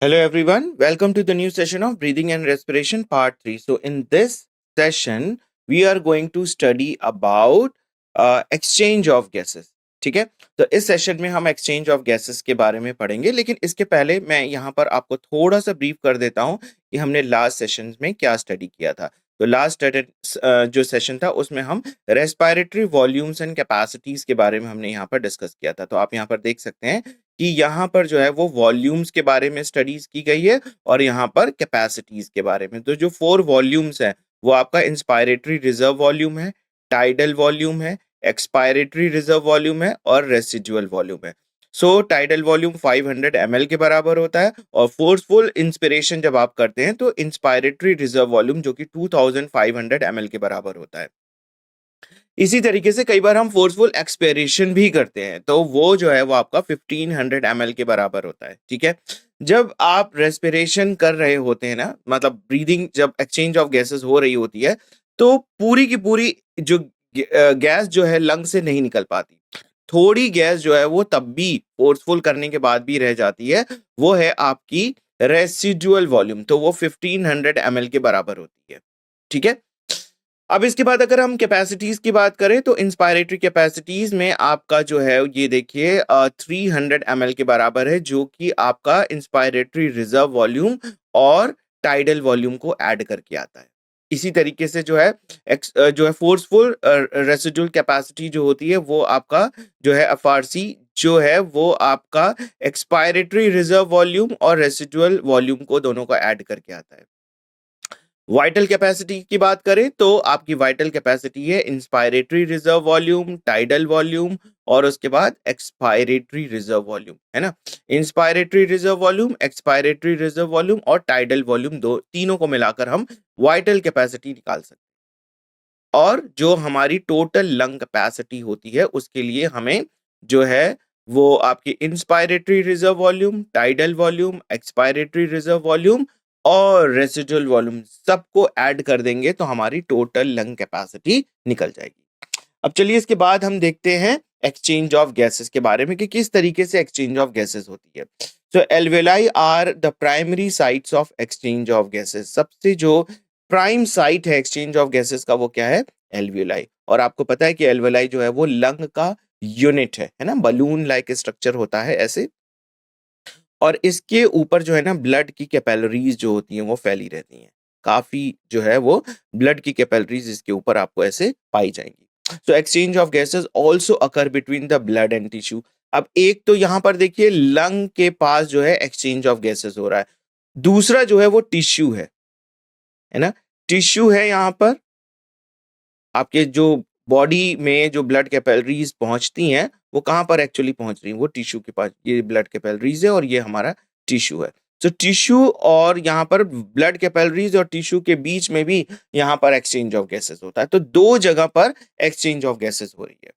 Hello, everyone. Welcome to the new session of Breathing and Respiration Part 3. So, in this session, we are going to study about exchange of gases. ठीक है, तो इस session में हम exchange of gases के बारे में पढ़ेंगे, लेकिन इसके पहले मैं यहाँ पर आपको थोड़ा सा ब्रीफ कर देता हूँ कि हमने लास्ट सेशन में क्या स्टडी किया था। तो लास्ट जो सेशन था उसमें हम रेस्पिरेटरी वॉल्यूम्स एंड कैपेसिटीज के बारे में हमने यहाँ पर डिस्कस किया था। तो आप यहाँ पर देख सकते हैं कि यहाँ पर जो है वो वॉल्यूम्स के बारे में स्टडीज की गई है और यहाँ पर कैपेसिटीज के बारे में। तो जो 4 वॉल्यूम्स है वो आपका इंस्पायरेटरी रिजर्व वॉल्यूम है, टाइडल वॉल्यूम है, एक्सपायरेटरी रिजर्व वॉल्यूम है और रेसिडुअल वॉल्यूम है। सो टाइडल वॉल्यूम 500 ml के बराबर होता है और फोर्सफुल इंस्पिरेशन जब आप करते हैं तो इंस्पायरेटरी रिजर्व वॉल्यूम जो कि 2500 ml के बराबर होता है। इसी तरीके से कई बार हम फोर्सफुल एक्सपेरेशन भी करते हैं तो वो जो है वो आपका 1500 ml के बराबर होता है। ठीक है, जब आप रेस्पिरेशन कर रहे होते हैं ना, मतलब ब्रीदिंग, जब एक्सचेंज ऑफ गैसेस हो रही होती है तो पूरी की पूरी जो गैस जो है लंग से नहीं निकल पाती। थोड़ी गैस जो है वो तब भी फोर्सफुल करने के बाद भी रह जाती है, वो है आपकी रेसिडुअल वॉल्यूम, तो वो 1500 ml के बराबर होती है। ठीक है, अब इसके बाद अगर हम कैपेसिटीज की बात करें तो इंस्पायरेटरी कैपेसिटीज में आपका जो है ये देखिए 300 ml के बराबर है, जो कि आपका इंस्पायरेटरी रिजर्व वॉल्यूम और टाइडल वॉल्यूम को ऐड करके आता है। इसी तरीके से जो है जो है फोर्सफुल रेसिडुअल कैपेसिटी जो होती है वो आपका जो है एफआरसी जो है वो आपका एक्सपायरेटरी रिजर्व वॉल्यूम और रेसिडुअल वॉल्यूम को दोनों को ऐड करके आता है। वाइटल कैपेसिटी की बात करें तो आपकी वाइटल कैपेसिटी है inspiratory reserve volume, tidal volume और उसके बाद एक्सपायरेटरी रिजर्व वॉल्यूम, है ना। Inspiratory reserve volume, expiratory reserve volume और टाइडल वॉल्यूम, दो तीनों को मिलाकर हम वाइटल कैपेसिटी निकाल सकते हैं। और जो हमारी टोटल लंग कैपेसिटी होती है उसके लिए हमें जो है वो आपकी inspiratory reserve volume, tidal volume, expiratory reserve volume और रेसिडुअल वॉल्यूम सबको ऐड कर देंगे तो हमारी टोटल लंग कैपेसिटी निकल जाएगी। अब चलिए इसके बाद हम देखते हैं एक्सचेंज ऑफ गैसेस के बारे में कि किस तरीके से एक्सचेंज ऑफ गैसेस होती है। So alveoli are the primary sites of exchange of gases. सबसे जो प्राइम साइट है एक्सचेंज ऑफ गैसेस का वो क्या है? एल्वेलाई। और आपको पता है कि एल्वेलाई जो है वो लंग का यूनिट है ना, बलून लाइक स्ट्रक्चर होता है ऐसे, और इसके ऊपर जो है ना ब्लड की कैपिलरीज जो होती हैं वो फैली रहती हैं। काफी जो है वो ब्लड की कैपिलरीज इसके ऊपर आपको ऐसे पाई जाएंगी। So exchange of gases also occur between the blood and tissue. अब एक तो यहां पर देखिए लंग के पास जो है एक्सचेंज ऑफ गैसेस हो रहा है, दूसरा जो है वो टिश्यू है ना। टिश्यू है यहाँ पर, आपके जो बॉडी में जो ब्लड कैपिलरीज पहुंचती हैं वो कहाँ पर एक्चुअली पहुंच रही हैं? वो टिश्यू के पास। ये ब्लड कैपिलरीज है और ये हमारा टिश्यू है। तो टिश्यू और यहाँ पर ब्लड कैपिलरीज और टिश्यू के बीच में भी यहाँ पर एक्सचेंज ऑफ गैसेस होता है। तो दो जगह पर एक्सचेंज ऑफ गैसेस हो रही है।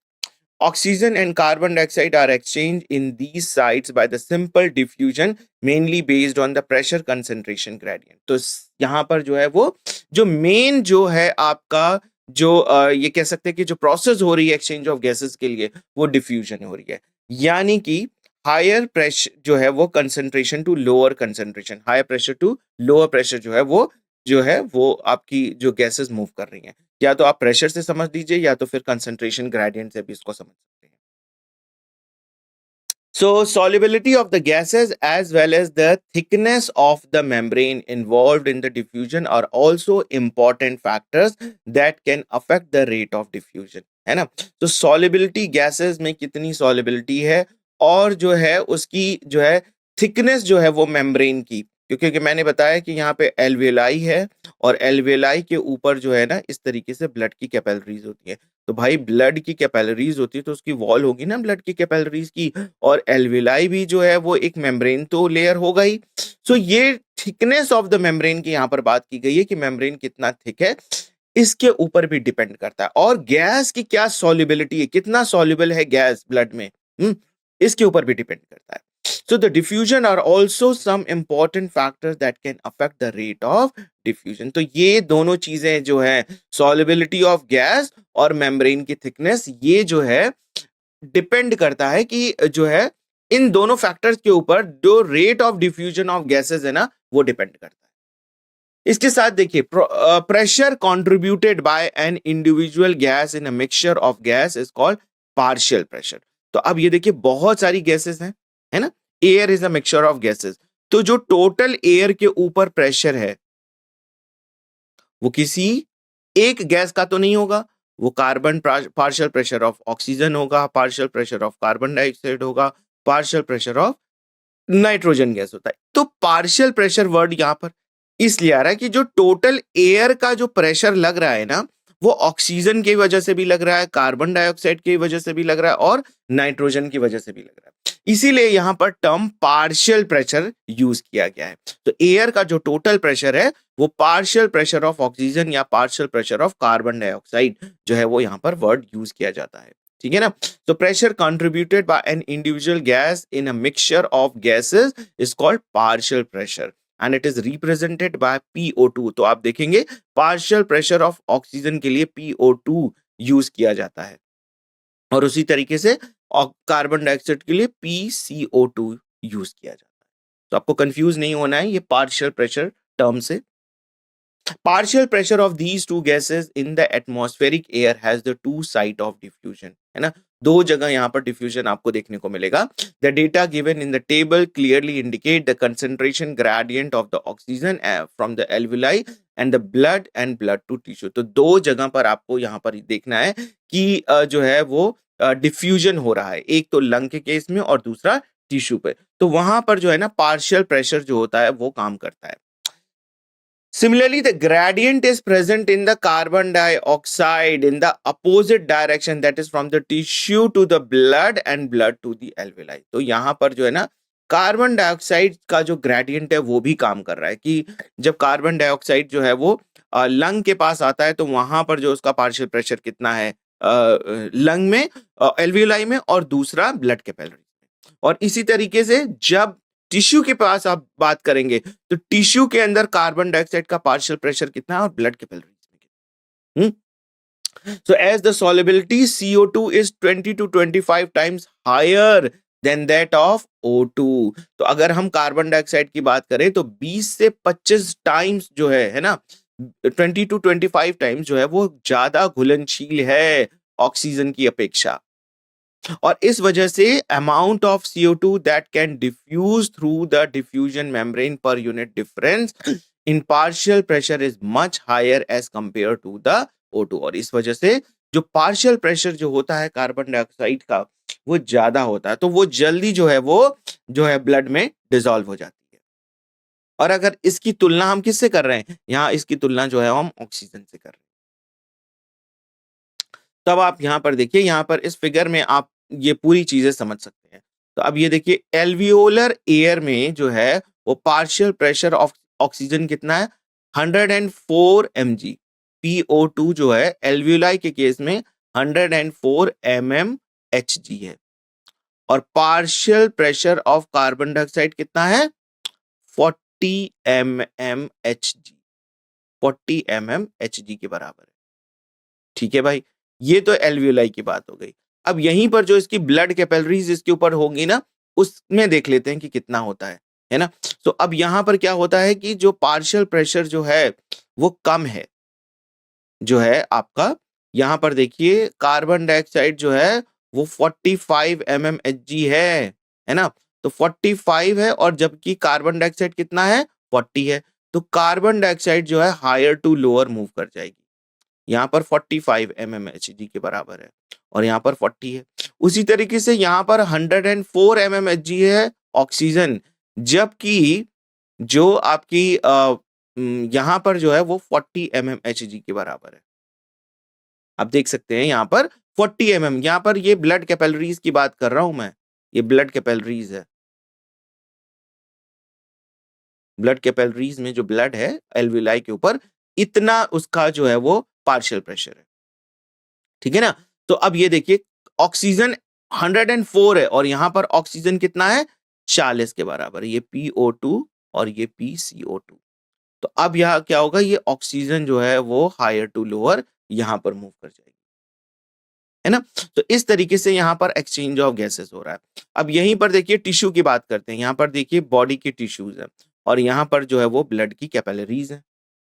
Oxygen and carbon dioxide are exchanged in these sites by the simple diffusion, mainly based on the pressure concentration gradient. तो यहाँ पर जो है वो जो मेन जो है आपका जो ये कह सकते हैं कि जो प्रोसेस हो रही है एक्सचेंज ऑफ गैसेस के लिए वो डिफ्यूजन हो रही है। यानी कि हायर प्रेशर जो है वो concentration to lower concentration, higher pressure to lower pressure जो है वो आपकी जो गैसेस मूव कर रही हैं। या तो आप प्रेशर से समझ लीजिए या तो फिर कंसंट्रेशन ग्रेडियंट से भी इसको समझ सकते हैं। So solubility of the gases as well as the thickness of the membrane involved in the diffusion are also important factors that can affect the rate of diffusion, है ना। तो solubility gases में कितनी solubility है और जो है उसकी जो है thickness जो है वो membrane की, क्योंकि मैंने बताया कि यहाँ पे एल्वेलाई है और एल्वेलाई के ऊपर जो है ना इस तरीके से ब्लड की कैपिलरीज होती है। तो भाई ब्लड की कैपिलरीज होती है तो उसकी वॉल होगी ना ब्लड की कैपिलरीज की, और एल्वेलाई भी जो है वो एक मेम्ब्रेन तो लेयर होगा ही। सो ये थिकनेस ऑफ द मेम्ब्रेन की यहाँ पर बात की गई है कि मेम्ब्रेन कितना थिक है, इसके ऊपर भी डिपेंड करता है। और गैस की क्या सॉल्युबिलिटी है, कितना सॉल्युबल है गैस ब्लड में, इसके ऊपर भी डिपेंड करता है। So the diffusion are also some important factors that can affect the rate of diffusion. तो ये दोनों चीजें जो है solubility of gas और membrane की thickness, ये जो है डिपेंड करता है कि जो है इन दोनों फैक्टर्स के ऊपर जो rate of diffusion of gases है ना वो डिपेंड करता है। इसके साथ देखिए pressure contributed bye an individual gas in a mixture of gas is called partial pressure. तो अब ये देखिए बहुत सारी गैसेस हैं, है ना, air is a mixture of gases, तो जो टोटल एयर के ऊपर प्रेशर है वो किसी एक गैस का तो नहीं होगा, वो carbon partial pressure of oxygen होगा, partial pressure of carbon dioxide होगा, partial pressure of nitrogen gas होता है। तो पार्शियल प्रेशर वर्ड यहां पर इसलिए आ रहा है कि जो टोटल एयर का जो प्रेशर लग रहा है ना वो ऑक्सीजन की वजह से भी लग रहा है, कार्बन डाइऑक्साइड की वजह से भी लग रहा है और नाइट्रोजन की वजह से भी लग रहा है। इसीलिए यहां पर टर्म पार्शियल प्रेशर यूज किया गया है। तो एयर का जो टोटल प्रेशर है वो पार्शियल प्रेशर ऑफ ऑक्सीजन या partial pressure of carbon dioxide जो है वो यहां पर वर्ड यूज किया जाता है, ठीक है ना। So pressure contributed by an individual gas in a mixture of gases is called partial pressure and it is represented by PO2। तो आप देखेंगे partial pressure of oxygen के लिए PO2 यूज किया जाता है और उसी तरीके से कार्बन डाइऑक्साइड के लिए PCO2 यूज किया जाता है। तो आपको कंफ्यूज नहीं होना है ये पार्शियल प्रेशर टर्म से। Partial pressure of these two gases in the atmospheric air has the two site of diffusion, है ना, दो जगह यहाँ पर diffusion आपको देखने को मिलेगा। The data given in the table clearly indicate the concentration gradient of the oxygen from the alveoli and the blood and blood to tissue। तो दो जगह पर आपको यहाँ पर देखना है कि जो है वो डिफ्यूजन हो रहा है, एक तो लंग के केस में और दूसरा टिश्यू पे। तो वहां पर जो है ना पार्शियल प्रेशर जो होता है वो काम करता है। Similarly, the gradient is present in the carbon dioxide in the opposite direction, that is from the tissue to the blood and blood to the alveoli। तो यहाँ पर जो है ना कार्बन डाइऑक्साइड का जो ग्रेडियंट है वो भी काम कर रहा है कि जब कार्बन डाइऑक्साइड जो है वो लंग के पास आता है तो वहां पर जो उसका पार्शियल प्रेशर कितना है लंग में, एल्वियोलाई में और दूसरा ब्लड कैपिलरी में। और इसी तरीके से जब टिश्यू के पास आप बात करेंगे तो टिश्यू के अंदर कार्बन डाइऑक्साइड का पार्शियल प्रेशर कितना है और ब्लड कैपिलरीज में कितना। So as the solubility CO2 is 20 to 25 times higher than that of O2। तो अगर हम कार्बन डाइऑक्साइड की बात करें तो 20 से 25 टाइम्स जो है ना, 20 to 25 टाइम्स जो है वो ज्यादा घुलनशील है ऑक्सीजन की अपेक्षा। और इस वजह से amount of CO2 that can diffuse through the diffusion membrane per unit difference in partial pressure is much higher as compared to the O2। और इस वजह से जो पार्शियल प्रेशर जो होता है कार्बन डाइऑक्साइड का वो ज्यादा होता है, तो वो जल्दी जो है ब्लड में डिसॉल्व हो जाती है। और अगर इसकी तुलना हम किससे कर रहे हैं, यहाँ इसकी तुलना जो है हम ऑक्सीजन से कर रहे हैं। तब आप यहाँ पर देखिए, यहाँ पर इस फिगर में आप ये पूरी चीजें समझ सकते हैं। तो अब ये देखिए एल्वियोलर एयर में जो है वो पार्शियल प्रेशर ऑफ ऑक्सीजन कितना है 104 mg। PO2 जो है एल्वियोलाई के केस में 104 mmHg है और partial pressure of carbon dioxide कितना है 40 mmHg, 40 mmHg के बराबर है। ठीक है भाई, ये तो एल्वियोलाई की बात हो गई। अब यहीं पर जो इसकी ब्लड कैपिलरीज इसके ऊपर होंगी ना उसमें देख लेते हैं कि कितना होता है ना। तो अब यहां पर क्या होता है कि जो पार्शियल प्रेशर जो है वो कम है, जो है आपका यहां पर देखिए कार्बन डाइऑक्साइड जो है वो 45 mmHg है ना। तो 45 है और जबकि कार्बन डाइऑक्साइड कितना है 40 है, तो कार्बन डाइऑक्साइड जो है हायर टू लोअर मूव कर जाएगी। यहाँ पर 45 mmHg के बराबर है और यहाँ पर 40 है। उसी तरीके से यहाँ पर 104 mmHg है ऑक्सीजन, जबकि जो आपकी यहाँ पर जो है वो 40 mmHg के बराबर है। आप देख सकते हैं यहाँ पर 40 mm, यहाँ पर ये ब्लड कैपिलरीज की बात कर रहा हूं मैं, ये ब्लड कैपिलरीज है। ब्लड कैपिलरीज में जो ब्लड है एल्वियोलाई के ऊपर इतना उसका जो है वो पार्शियल प्रेशर है, ठीक है ना। तो अब ये देखिए ऑक्सीजन 104 है और यहां पर ऑक्सीजन कितना है 40 के बराबर, ये PO2 और ये PCO2। तो अब यहाँ क्या होगा, ये ऑक्सीजन जो है वो हायर टू लोअर यहां पर मूव कर जाएगी। है ना। तो इस तरीके से यहाँ पर एक्सचेंज ऑफ गैसेस हो रहा है। अब यहीं पर देखिए टिश्यू की बात करते हैं। यहाँ पर देखिए बॉडी के टिश्यूज है और यहाँ पर जो है वो ब्लड की कैपिलरीज है।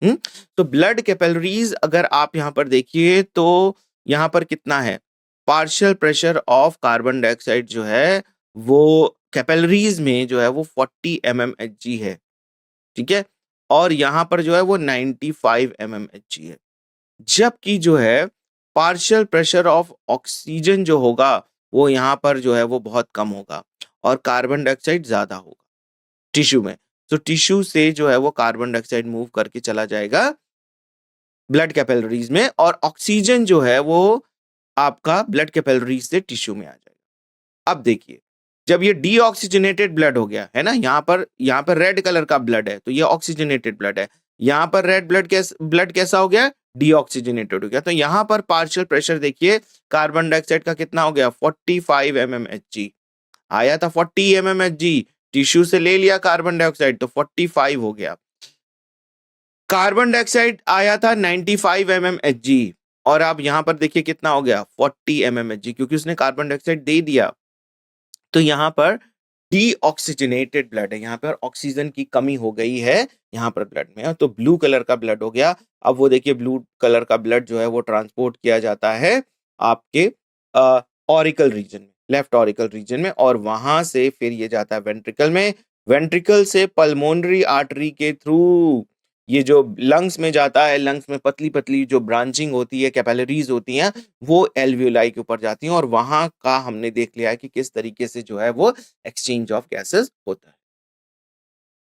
हम्म तो ब्लड कैपिलरीज अगर आप यहाँ पर देखिए तो यहाँ पर कितना है, partial pressure of carbon dioxide जो है वो कैपिलरीज में जो है वो 40 mmHg है, ठीक है। और यहाँ पर जो है वो 95 mmHg है। जबकि जो है पार्शियल प्रेशर ऑफ ऑक्सीजन जो होगा वो यहाँ पर जो है वो बहुत कम होगा और कार्बन डाइऑक्साइड ज्यादा होगा टिश्यू में। तो टिश्यू से जो है वो कार्बन डाइऑक्साइड मूव करके चला जाएगा ब्लड कैपिलरीज में और ऑक्सीजन जो है वो आपका ब्लड कैपिलरीज से टिश्यू में आ जाएगा। अब देखिए जब ये डीऑक्सीजनेटेड ब्लड हो गया है ना, यहाँ पर रेड कलर का ब्लड है तो ये ऑक्सीजनेटेड ब्लड है। यहाँ पर रेड ब्लड कैसा हो गया, डीऑक्सीजनेटेड हो गया। तो यहाँ पर पार्शियल प्रेशर देखिए कार्बन डाइऑक्साइड का कितना हो गया 45 mmHg, आया था 40 mmHg, टिश्यू से ले लिया कार्बन डाइऑक्साइड तो 45 हो गया। कार्बन डाइऑक्साइड आया था 95 mmHg और अब यहां पर देखिए कितना हो गया 40 mmHg, क्योंकि उसने कार्बन डाइऑक्साइड दे दिया। तो यहाँ पर डीऑक्सीजनेटेड ब्लड है, यहाँ पर ऑक्सीजन की कमी हो गई है यहाँ पर ब्लड में, तो ब्लू कलर का ब्लड हो गया। अब वो देखिए ब्लू कलर का ब्लड जो है वो ट्रांसपोर्ट किया जाता है आपके ऑरिकल रीजन में, लेफ्ट ऑरिकल रीजन में, और वहां से फिर ये जाता है वेंट्रिकल में, वेंट्रिकल से पल्मोनरी आर्टरी के थ्रू ये जो लंग्स में जाता है, लंग्स में पतली पतली जो ब्रांचिंग होती है, कैपिलरीज होती हैं, वो एल्वियोलाई के ऊपर जाती हैं और वहां का हमने देख लिया है कि किस तरीके से जो है वो एक्सचेंज ऑफ गैसेस होता है।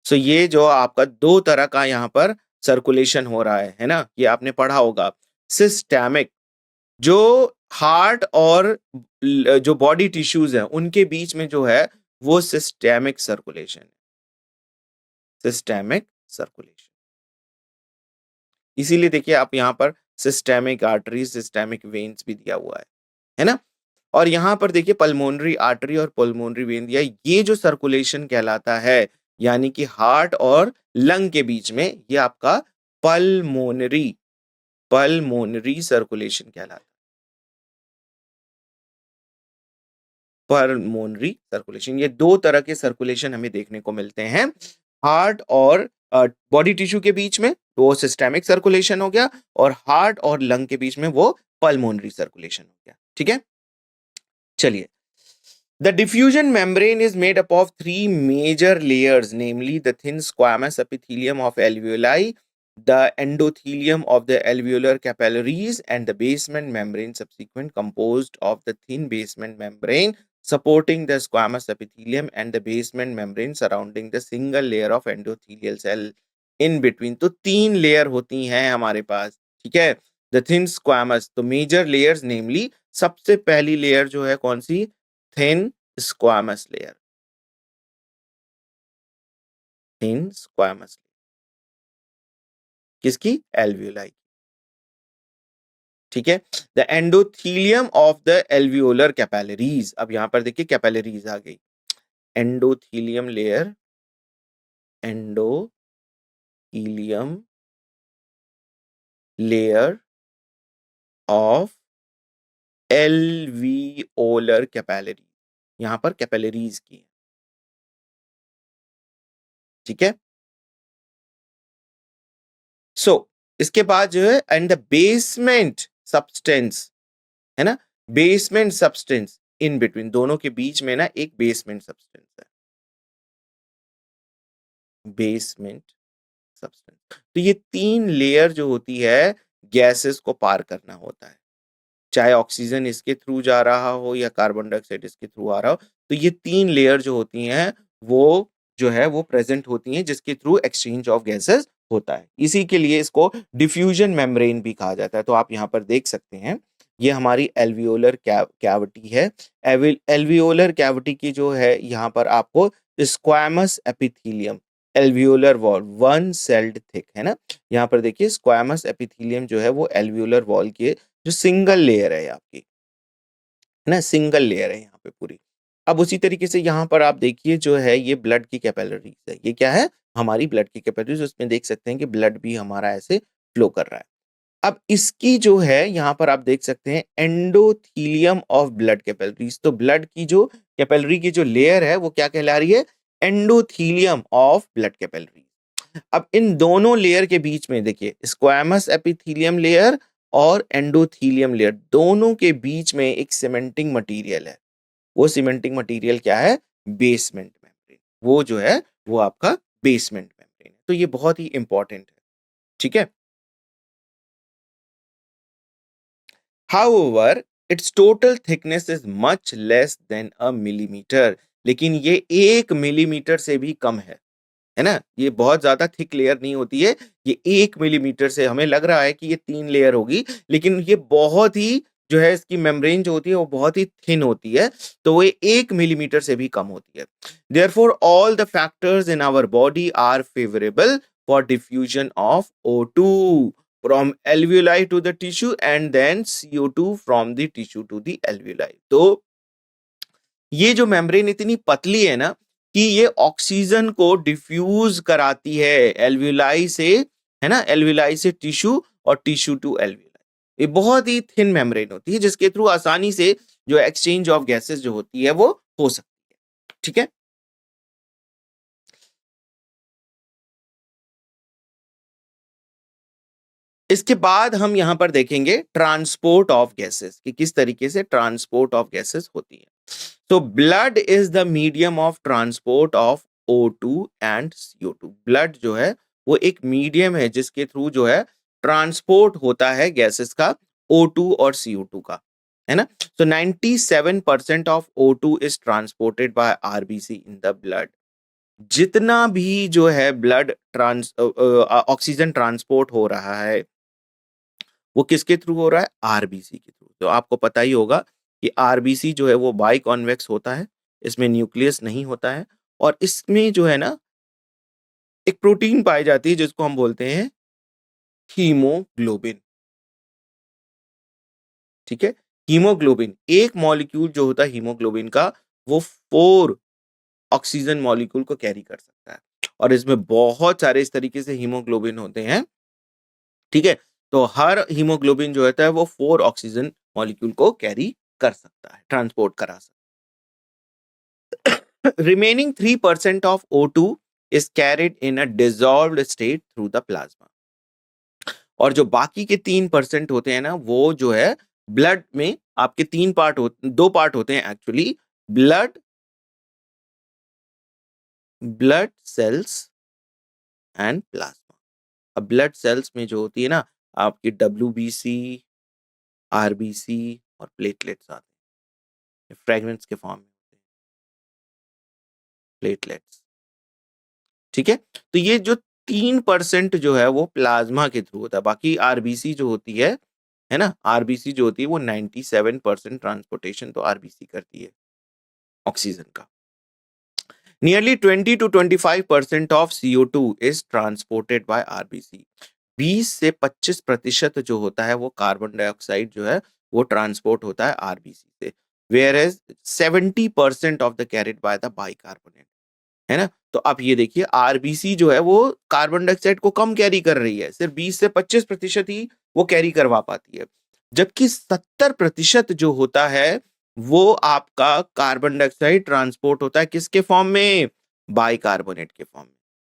सो ये जो आपका दो तरह का यहाँ पर सर्कुलेशन हो रहा है ना, ये आपने पढ़ा होगा। सिस्टेमिक, जो हार्ट और जो बॉडी टिश्यूज है उनके बीच में जो है वो सिस्टेमिक सर्कुलेशन है, सिस्टेमिक सर्कुलेशन। इसीलिए देखिए आप यहाँ पर सिस्टेमिक आर्टरीज, सिस्टेमिक वेन्स भी दिया हुआ है ना। और यहाँ पर देखिए पल्मोनरी आर्टरी और पल्मोनरी वेन दिया, ये जो सर्कुलेशन कहलाता है यानी कि हार्ट और लंग के बीच में, ये आपका पल्मोनरी पल्मोनरी सर्कुलेशन कहलाता है, पल्मोनरी सर्कुलेशन। ये दो तरह के सर्कुलेशन हमें देखने को मिलते हैं, हार्ट और बॉडी टिश्यू के बीच में वो सिस्टेमिक सर्कुलेशन हो गया और हार्ट और लंग के बीच में वो पल्मोनरी सर्कुलेशन हो गया, ठीक है। चलिए, the diffusion membrane is made up of three major layers, namely the thin squamous epithelium of alveoli, the endothelium of the alveolar capillaries, and the basement membrane subsequent composed of the thin basement membrane supporting the squamous epithelium and the basement membrane surrounding the single layer of endothelial cell in between। तो तीन layer होती हैं हमारे पास, ठीक है। The thin squamous, तो major layers namely, सबसे पहली लेयर जो है कौन सी, thin squamous layer, thin squamous, किसकी, एल्वियोलाई, ठीक है। The endothelium of the alveolar capillaries, अब यहां पर देखिए कैपिलरीज आ गई, endothelium layer, endothelium layer of alveolar capillary, यहां पर कैपिलरीज की, ठीक है। सो इसके बाद जो है एंड द बेसमेंट सब्सटेंस, है ना, बेसमेंट सब्सटेंस इन बिटवीन, दोनों के बीच में ना एक बेसमेंट सब्सटेंस है, बेसमेंट सब्सटेंस। तो ये तीन लेयर जो होती है गैसेस को पार करना होता है, चाहे ऑक्सीजन इसके थ्रू जा रहा हो या कार्बन डाइऑक्साइड इसके थ्रू आ रहा हो, तो ये तीन लेयर जो होती हैं वो जो है वो प्रेजेंट होती हैं जिसके थ्रू एक्सचेंज ऑफ गैसेस होता है। इसी के लिए इसको डिफ्यूजन मेम्ब्रेन भी कहा जाता है। तो आप यहाँ पर देख सकते हैं ये हमारी एल्वियोलर कैविटी है। एल्वियोलर कैविटी की जो है यहाँ पर आपको squamous epithelium, alveolar wall, one sailed thick, है ना। यहाँ पर देखिए स्क्वामस एपिथेलियम जो है वो एल्वियोलर वॉल के जो सिंगल लेयर है आपकी, है ना, सिंगल लेयर है यहाँ पे पूरी। अब उसी तरीके से यहाँ पर आप देखिए जो है ये ब्लड की कैपिलरीज है, ये क्या है, हमारी ब्लड की कैपिलरीज, उसमें देख सकते हैं कि ब्लड भी हमारा ऐसे फ्लो कर रहा है। अब इसकी जो है यहाँ पर आप देख सकते हैं एंडोथीलियम ऑफ ब्लड कैपिलरीज। तो ब्लड की जो कैपिलरी की जो लेयर है वो क्या कहला रही है? Endothelium of blood capillary. अब इन दोनों लेयर के बीच में देखिए, स्क्वैमस एपिथेलियम लेयर और एंडोथीलियम लेयर, दोनों के बीच में एक सीमेंटिंग मटेरियल है। वो सीमेंटिंग मटेरियल क्या है? Basement membrane. वो जो है वो आपका बेसमेंट मेम्ब्रेन है। तो ये बहुत ही इंपॉर्टेंट है, ठीक है। However, its total thickness is much less than a millimeter. लेकिन ये 1 मिलीमीटर से भी कम है ना? ये बहुत ज्यादा थिक लेयर नहीं होती है। ये 1 मिलीमीटर से, हमें लग रहा है कि ये 3 लेयर होगी, लेकिन ये बहुत ही जो है इसकी मेम्ब्रेन जो होती है वो बहुत ही थिन होती है। तो वो 1 मिलीमीटर से भी कम होती है। Therefore, all the factors in our body are favorable for diffusion of O2 from alveoli to the tissue and then CO2 from the tissue to the alveoli. तो ये जो मेम्ब्रेन इतनी पतली है ना कि ये ऑक्सीजन को डिफ्यूज कराती है एल्वियोलाई से, है ना, एल्वियोलाई से टिश्यू और टिश्यू टू एल्वियोलाई। ये बहुत ही थिन मेम्ब्रेन होती है जिसके थ्रू आसानी से जो एक्सचेंज ऑफ गैसेस जो होती है वो हो सकती है, ठीक है। इसके बाद हम यहां पर देखेंगे ट्रांसपोर्ट ऑफ गैसेस कि किस तरीके से ट्रांसपोर्ट ऑफ गैसेस होती है। तो blood is the medium of transport of O2 and CO2। Blood जो है वो एक मीडियम है जिसके थ्रू जो है ट्रांसपोर्ट होता है गैसेस का, O2 और CO2 का, है ना। तो 97% of O2 is transported by RBC in the blood. जितना भी जो है ब्लड ट्रांस ऑक्सीजन ट्रांसपोर्ट हो रहा है वो किसके थ्रू हो रहा है? आरबीसी के थ्रू। तो आपको पता ही होगा कि आरबीसी जो है वो बाई कॉन्वेक्स होता है, इसमें न्यूक्लियस नहीं होता है, और इसमें जो है ना एक प्रोटीन पाई जाती है जिसको हम बोलते हैं हीमोग्लोबिन, ठीक है। हीमोग्लोबिन एक मॉलिक्यूल जो होता है हीमोग्लोबिन का, वो 4 ऑक्सीजन मॉलिक्यूल को कैरी कर सकता है, और इसमें बहुत सारे इस तरीके से हीमोग्लोबिन होते हैं, ठीक है। तो हर हीमोग्लोबिन जो होता है वो 4 ऑक्सीजन मॉलिक्यूल को कैरी कर सकता है, ट्रांसपोर्ट करा सकता है। Remaining 3% of O2 is carried in a dissolved state through the plasma। और जो बाकी के 3% होते हैं ना वो जो है ब्लड में, आपके 2 पार्ट होते हैं actually, blood blood cells and plasma. अब ब्लड सेल्स में जो होती है ना आपकी WBC, RBC और प्लेटलेट्स आते हैं, फ्रेगमेंट्स के फॉर्म में होते हैं प्लेटलेट्स, ठीक है। तो ये जो 3% जो है वो प्लाज्मा के थ्रू होता है, बाकी आरबीसी जो होती है ना, आरबीसी जो होती है वो 97% ट्रांसपोर्टेशन तो आरबीसी करती है ऑक्सीजन का। Nearly 20 to 25% of CO2 is transported by RBC. 20 से 25% जो होता है वो कार्बन डाइऑक्साइड जो है वो ट्रांसपोर्ट होता है आरबीसी से, whereas 70% of the carried by the bicarbonate, है ना। तो आप ये देखिए आरबीसी जो है वो कार्बन डाइऑक्साइड को कम कैरी कर रही है, सिर्फ 20 से 25% ही वो कैरी करवा पाती है, जबकि 70% जो होता है वो आपका कार्बन डाइऑक्साइड ट्रांसपोर्ट होता है किसके फॉर्म में? बाइकार्बोनेट के फॉर्म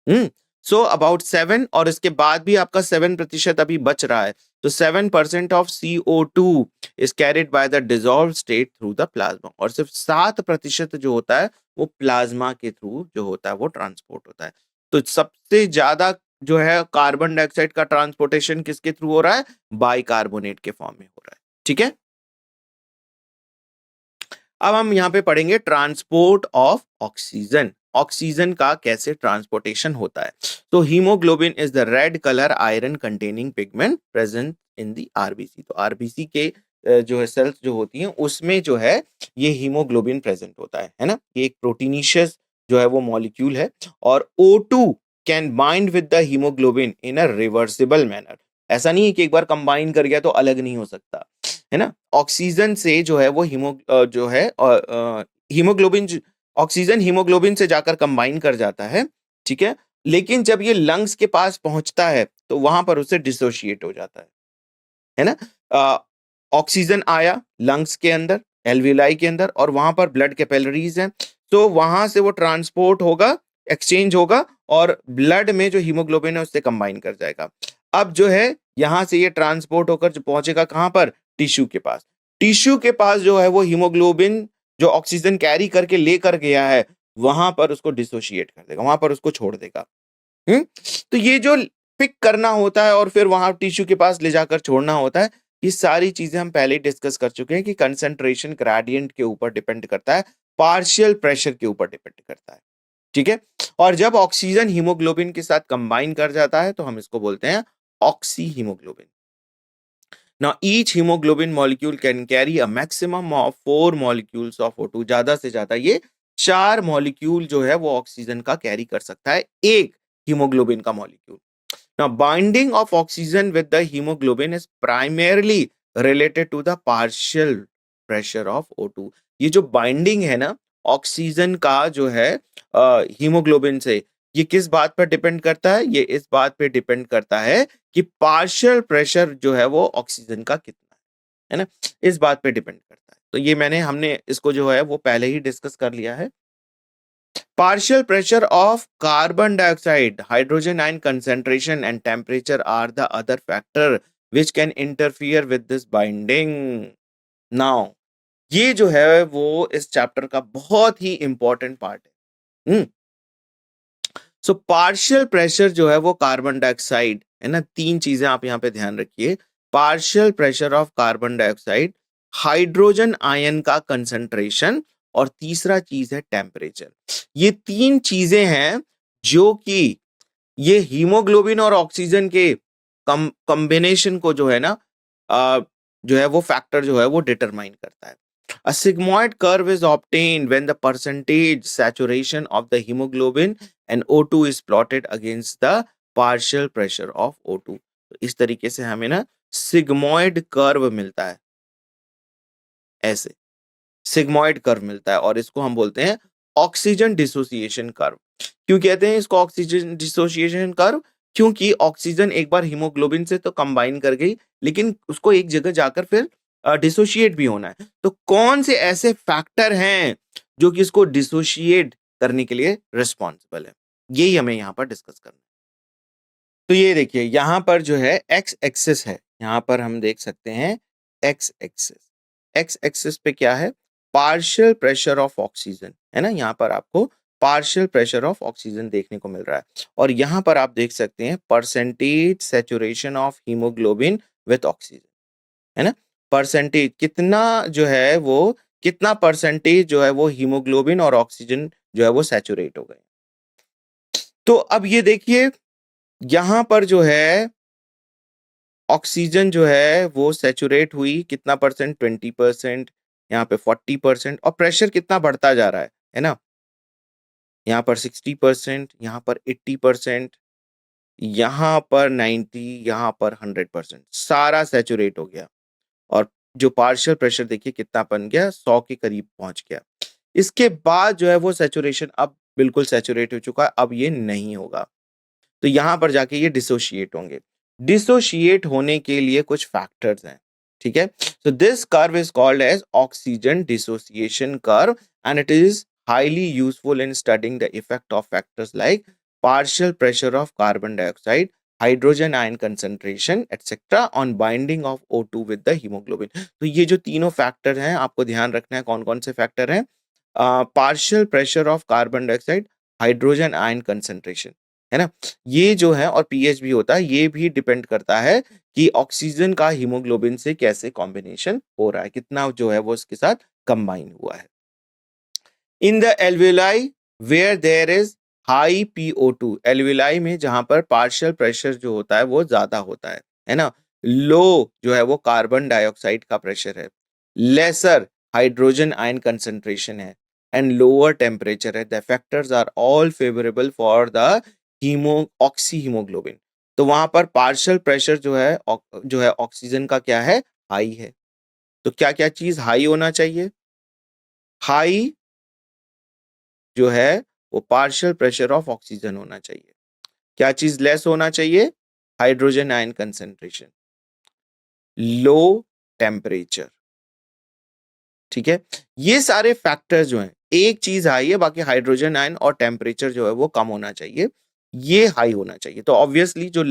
में। सो अबाउट 7, और इसके बाद भी आपका 7% अभी बच रहा है। तो 7% of CO2 is carried by the dissolve state through the plasma, और सिर्फ 7% जो होता है वो प्लाज्मा के थ्रू जो होता है वो ट्रांसपोर्ट होता है। तो सबसे ज्यादा जो है कार्बन डाइऑक्साइड का ट्रांसपोर्टेशन किसके थ्रू हो रहा है? बाइकार्बोनेट के फॉर्म में हो रहा है, ठीक है। अब हम यहाँ पे पढ़ेंगे ट्रांसपोर्ट ऑफ ऑक्सीजन। ऑक्सीजन का कैसे ट्रांसपोर्टेशन होता है। तो haemoglobin is the red colour iron containing pigment present in the RBC. तो आरबीसी के जो है सेल्स जो होती हैं उसमें जो है ये हीमोग्लोबिन प्रेजेंट होता है ना। ये एक प्रोटीनिशियस जो है वो मॉलिक्यूल है, और O2 can bind with the haemoglobin in a reversible manner. ऐसा नहीं है कि एक बार कंबाइन कर गया तो अलग नहीं हो सकता, है ना। ऑक्सीजन से जो है वो जो है हीमोग्लोबिन, ऑक्सीजन हीमोग्लोबिन से जाकर कंबाइन कर जाता है, ठीक है। लेकिन जब ये लंग्स के पास पहुंचता है तो वहां पर उसे डिसोशिएट हो जाता है, है ना। ऑक्सीजन आया लंग्स के अंदर, एल्विलाई के अंदर, और वहां पर ब्लड कैपिलरीज हैं, तो वहां से वो ट्रांसपोर्ट होगा, एक्सचेंज होगा, और ब्लड में जो हीमोग्लोबिन है उससे कंबाइन कर जाएगा। अब जो है यहां से ये ट्रांसपोर्ट होकर जो पहुंचेगा कहां पर, टिश्यू के पास। टिश्यू के पास जो है वो हीमोग्लोबिन जो ऑक्सीजन कैरी करके लेकर गया है, वहां पर उसको डिसोशिएट कर देगा, वहां पर उसको छोड़ देगा। हम्म तो ये जो पिक करना होता है और फिर वहां टिश्यू के पास ले जाकर छोड़ना होता है, ये सारी चीजें हम पहले ही डिस्कस कर चुके हैं कि कंसंट्रेशन ग्रेडियंट के ऊपर डिपेंड करता है, पार्शियल प्रेशर के ऊपर डिपेंड करता है। ठीक है। और जब ऑक्सीजन हीमोग्लोबिन के साथ कंबाइन कर जाता है तो हम इसको बोलते हैं oxy haemoglobin. Now each hemoglobin molecule can carry a maximum of 4 molecules of O2। ज्यादा से ज्यादा ये 4 मॉलिक्यूल जो है वो ऑक्सीजन का कैरी कर सकता है, एक हीमोग्लोबिन का molecule. Now binding of oxygen with the hemoglobin is primarily related to the partial pressure of O2। ये जो बाइंडिंग है ना ऑक्सीजन का जो है हीमोग्लोबिन से, ये किस बात पर डिपेंड करता है, ये इस बात पे डिपेंड करता है कि पार्शियल प्रेशर जो है वो ऑक्सीजन का कितना है ना, इस बात पे डिपेंड करता है। तो ये हमने इसको जो है वो पहले ही डिस्कस कर लिया है। Partial pressure of carbon dioxide, hydrogen ion concentration and temperature are the other factor which can interfere with this binding. Now, ये जो है वो इस चैप्टर का बहुत ही इंपॉर्टेंट पार्ट है। सो पार्शियल प्रेशर जो है वो कार्बन डाइऑक्साइड है ना, तीन चीजें आप यहाँ पे ध्यान रखिए। Partial pressure of carbon dioxide, hydrogen ion का कंसंट्रेशन, और तीसरा चीज है टेम्परेचर। ये तीन चीजें हैं जो कि ये हीमोग्लोबिन और ऑक्सीजन के कॉम्बिनेशन को जो है ना जो है वो फैक्टर जो है वो डिटरमाइन करता है। A sigmoid curve is obtained when the percentage saturation of the hemoglobin and O2 is plotted against the partial pressure of O2। तो इस तरीके से हमें ना सिग्मॉइड कर्व मिलता है, ऐसे सिग्मॉइड कर्व मिलता है, और इसको हम बोलते हैं ऑक्सीजन डिसोसिएशन कर्व। क्यों कहते हैं इसको ऑक्सीजन डिसोसिएशन कर्व? क्योंकि ऑक्सीजन एक बार हीमोग्लोबिन से तो कंबाइन कर गई, लेकिन उसको एक जगह जाकर फिर डिसोशिएट भी होना है। तो कौन से ऐसे फैक्टर हैं जो कि इसको डिसोशिएट करने के लिए रिस्पॉन्सिबल है, यही हमें यहाँ पर डिस्कस करना है। तो ये देखिए यहाँ पर जो है एक्स एक्सिस है, यहाँ पर हम देख सकते हैं एक्स एक्सिस। एक्स एक्सिस पे क्या है, पार्शियल प्रेशर ऑफ ऑक्सीजन है ना, यहाँ पर आपको पार्शियल प्रेशर ऑफ ऑक्सीजन देखने को मिल रहा है। और यहाँ पर आप देख सकते हैं percentage saturation of haemoglobin with oxygen, है ना। परसेंटेज कितना जो है वो, कितना परसेंटेज जो है वो हीमोग्लोबिन और ऑक्सीजन जो है वो सैचुरेट हो गए। तो अब ये देखिए यहां पर जो है ऑक्सीजन जो है वो सैचुरेट हुई कितना परसेंट, 20%, यहाँ पे 40%, और प्रेशर कितना बढ़ता जा रहा है ना, यहाँ पर 60%, यहाँ पर 80%, यहाँ पर 90, यहाँ पर 100%, सारा सैचुरेट हो गया। और जो पार्शियल प्रेशर देखिए कितना बन गया, 100 के करीब पहुंच गया। इसके बाद जो है वो सैचुरेशन अब बिल्कुल सैचुरेट हो चुका है, अब ये नहीं होगा, तो यहां पर जाके ये डिसोशिएट होंगे। डिसोशिएट होने के लिए कुछ फैक्टर्स हैं, ठीक है। So this curve is called as oxygen dissociation curve and it is highly useful in studying the effect of factors like partial pressure of carbon dioxide, hydrogen ion concentration etcetera on binding of O2 with the haemoglobin. तो ये जो तीनों factor हैं आपको ध्यान रखना है, कौन कौन से फैक्टर हैं, partial pressure of carbon dioxide, hydrogen ion concentration, है ना, ये जो है, और पीएच भी होता है, ये भी डिपेंड करता है कि ऑक्सीजन का हीमोग्लोबिन से कैसे कॉम्बिनेशन हो रहा है, कितना जो है वो उसके साथ कंबाइन हुआ है। In the alveoli where there is high PO2, alveoli में जहां पर पार्शियल प्रेशर जो होता है वो ज्यादा होता है ना, लो जो है वो कार्बन डाइऑक्साइड का प्रेशर है, लेसर हाइड्रोजन आयन कंसंट्रेशन है, एंड लोअर टेम्परेचर है, the factors are all favourable for the oxy haemoglobin. तो वहां पर पार्शियल प्रेशर जो है ऑक्सीजन का क्या है, हाई है। तो क्या क्या चीज हाई होना चाहिए, हाई जो है वो पार्शियल प्रेशर ऑफ ऑक्सीजन होना चाहिए। क्या चीज लेस होना चाहिए, hydrogen ion concentration. Low temperature. ठीक है, ये सारे फैक्टर्स जो हैं, एक चीज हाई है, बाकी हाइड्रोजन आयन और टेम्परेचर जो है वो कम होना चाहिए, ये हाई होना चाहिए। तो ऑब्वियसली जो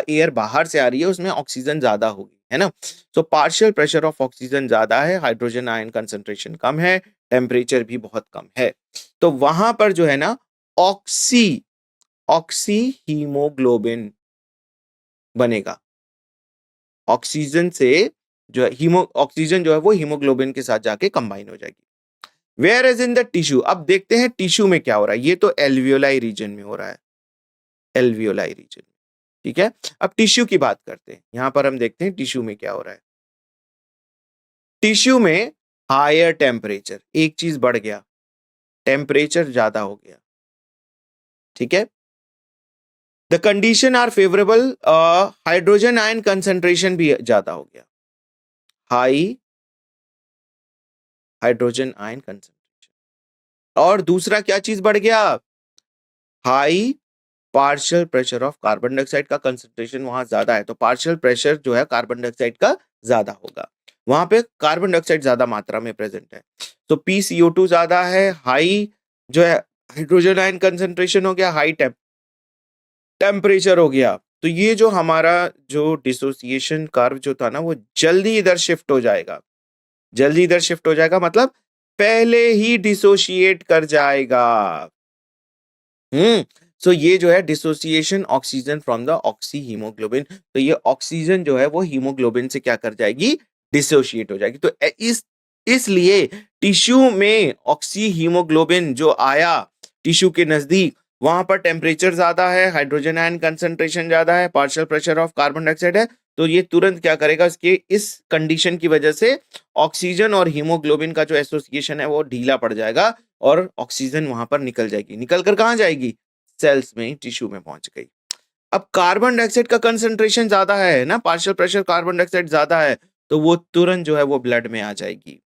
एयर बाहर से आ रही है उसमें ऑक्सीजन ज्यादा होगी, है ना। So partial pressure of oxygen ज्यादा है, हाइड्रोजन आयन कंसंट्रेशन कम है, टेम्परेचर भी बहुत कम है। तो वहां पर जो है ना ऑक्सी ऑक्सी हीमोग्लोबिन बनेगा। ऑक्सीजन से जो है ऑक्सीजन जो है वो हीमोग्लोबिन के साथ जाके कंबाइन हो जाएगी। Where is in the tissue, अब देखते हैं टिश्यू में क्या हो रहा है। ये तो एल्वियोलाई रीजन में हो रहा है, एल्वियोलाई रीजन। ठीक है, अब टिश्यू की बात करते हैं। यहां पर हम देखते हैं टिश्यू में क्या हो रहा है। टिश्यू में हायर टेम्परेचर, एक चीज बढ़ गया, टेम्परेचर ज्यादा हो गया। ठीक है, the condition are favourable, hydrogen ion concentration भी ज्यादा हो गया, हाई हाइड्रोजन आयन कंसेंट्रेशन। और दूसरा क्या चीज बढ़ गया, high partial pressure of carbon dioxide का कंसेंट्रेशन वहां ज्यादा है, तो पार्शियल प्रेशर जो है कार्बन डाइऑक्साइड का ज्यादा होगा, वहां पे कार्बन डाइऑक्साइड ज्यादा मात्रा में प्रेजेंट है। तो PCO2 ज्यादा है, हाई जो है हाइड्रोजन आयन कंसेंट्रेशन हो गया, हाई टेम्परेचर हो गया। तो ये जो हमारा जो डिसोसिएशन कर्व जो था ना वो जल्दी इधर शिफ्ट हो जाएगा, जल्दी इधर शिफ्ट हो जाएगा, मतलब पहले ही डिसोशिएट कर जाएगा। सो ये जो है dissociation oxygen from the oxy haemoglobin, तो ये ऑक्सीजन जो है वो हीमोग्लोबिन से क्या कर जाएगी, डिसोशिएट हो जाएगी। तो इसलिए टिश्यू में ऑक्सी हीमोग्लोबिन जो आया टिश्यू के नजदीक, वहां पर टेम्परेचर ज्यादा है, हाइड्रोजन आयन कंसंट्रेशन ज्यादा है, partial pressure of carbon dioxide है, तो ये तुरंत क्या करेगा, इसके इस कंडीशन की वजह से ऑक्सीजन और हीमोग्लोबिन का जो एसोसिएशन है वो ढीला पड़ जाएगा और ऑक्सीजन वहां पर निकल जाएगी। निकल कर कहां जाएगी, सेल्स में, टिश्यू में पहुंच गई। अब कार्बन डाइऑक्साइड का कंसंट्रेशन ज्यादा है ना, पार्शियल प्रेशर कार्बन डाइऑक्साइड ज्यादा है, तो वो तुरंत जो है वो ब्लड में आ जाएगी।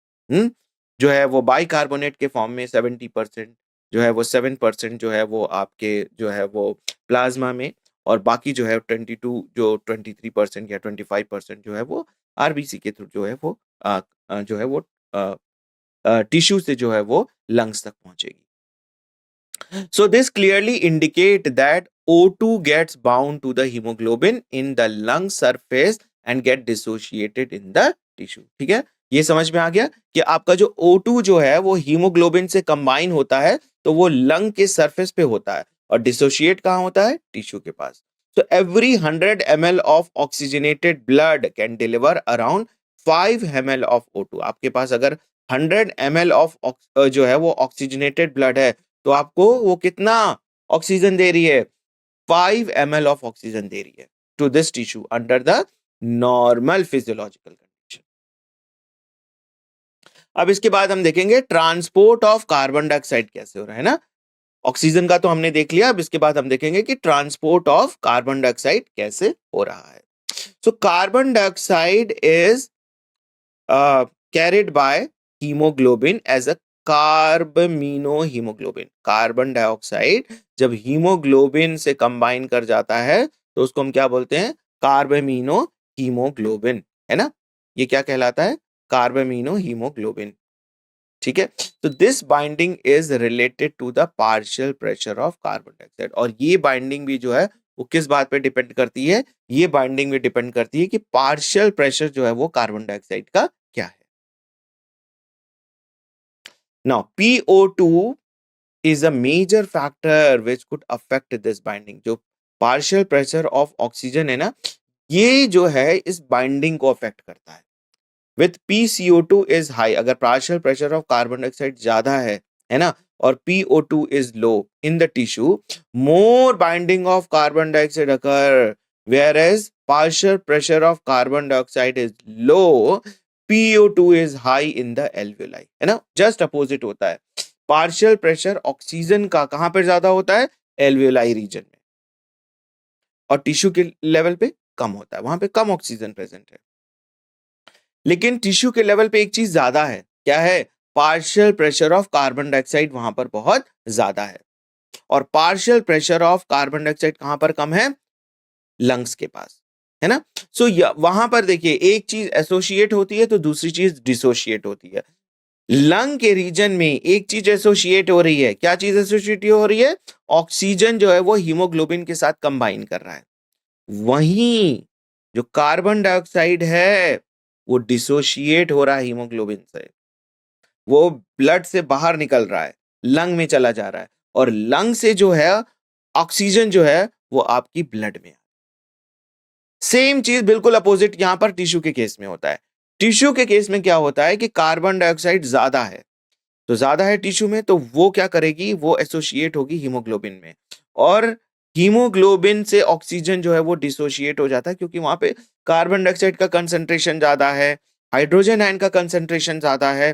जो है वो बाइकार्बोनेट के फॉर्म में 70%, जो है वो 7% जो है वो आपके जो है वो प्लाज्मा में, और बाकी जो है 23% या 25% जो है वो RBC के थ्रू जो है वो जो है वो टिश्यू से जो है वो लंग्स तक पहुंचेगी। So this clearly indicate that O2 gets bound to the hemoglobin in the lung surface and get dissociated in the tissue. ठीक है, ये समझ में आ गया कि आपका जो O2 जो है वो हीमोग्लोबिन से कंबाइन होता है, तो वो लंग के सरफेस पे होता है, और डिसोशिएट कहाँ होता है, टिश्यू के पास। So every 100 ml of oxygenated blood can deliver around 5 ml of O2। आपके पास अगर 100 ml of जो है वो ऑक्सीजनेटेड ब्लड है, तो आपको वो कितना ऑक्सीजन दे रही है, 5 ml ऑफ ऑक्सीजन दे रही है to this tissue under the normal physiological condition. अब इसके बाद हम देखेंगे ट्रांसपोर्ट ऑफ कार्बन डाइऑक्साइड कैसे हो रहा है ना। ऑक्सीजन का तो हमने देख लिया, अब इसके बाद हम देखेंगे कि ट्रांसपोर्ट ऑफ कार्बन डाइऑक्साइड कैसे हो रहा है। So carbon dioxide is carried by haemoglobin as a carbamino haemoglobin. Carbon dioxide जब हीमोग्लोबिन से कंबाइन कर जाता है तो उसको हम क्या बोलते हैं, कार्बमीनो हीमोग्लोबिन, है ना। ये क्या कहलाता है, कार्बमीनो हीमोग्लोबिन। ठीक है, तो this binding is related to the partial pressure of carbon dioxide. और ये बाइंडिंग भी जो है वो किस बात पे डिपेंड करती है, ये बाइंडिंग भी डिपेंड करती है कि पार्शियल प्रेशर जो है वो कार्बन डाइऑक्साइड का क्या है। Now PO2 is a major factor which could affect this binding। जो पार्शियल प्रेशर ऑफ ऑक्सीजन है ना, ये जो है इस बाइंडिंग को अफेक्ट करता है। विथ PCO2 इज हाई, अगर partial pressure of carbon dioxide ज्यादा है ना, और PO2 is low in the tissue, more binding of carbon dioxide occur, whereas partial pressure of carbon dioxide is low, PO2 is high in the alveoli, है ना, just opposite होता है। Partial pressure oxygen का कहां पर ज्यादा होता है, एल्वियोलाई रीजन में, और टिश्यू के लेवल पे कम होता है, वहां पे कम ऑक्सीजन प्रेजेंट है। लेकिन टिश्यू के लेवल पे एक चीज ज्यादा है, क्या है, partial pressure of carbon dioxide वहां पर बहुत ज्यादा है, और partial pressure of carbon dioxide कहां पर कम है, लंग्स के पास, है ना। सो वहां पर देखिए एक चीज एसोसिएट होती है तो दूसरी चीज डिसोशिएट होती है। लंग के रीजन में एक चीज एसोसिएट हो रही है, क्या चीज एसोसिएट हो रही है? ऑक्सीजन जो है वो हीमोग्लोबिन के साथ कंबाइन कर रहा है। वहीं जो कार्बन डाइऑक्साइड है वो डिसोशिएट हो रहा है हीमोग्लोबिन से, वो ब्लड से बाहर निकल रहा है, लंग में चला जा रहा है, और लंग से जो है ऑक्सीजन जो है वो आपकी ब्लड में। सेम चीज बिल्कुल अपोजिट यहां पर टिश्यू के केस में होता है। टिश्यू के केस में क्या होता है कि कार्बन डाइऑक्साइड ज्यादा है, तो ज्यादा है टिश्यू में, तो वो क्या करेगी, वो एसोसिएट होगी हीमोग्लोबिन में, और हीमोग्लोबिन से ऑक्सीजन जो है वो डिसोशिएट हो जाता है, क्योंकि वहां पे कार्बन डाइऑक्साइड का कंसंट्रेशन ज्यादा है, हाइड्रोजन आयन का कंसंट्रेशन ज्यादा है,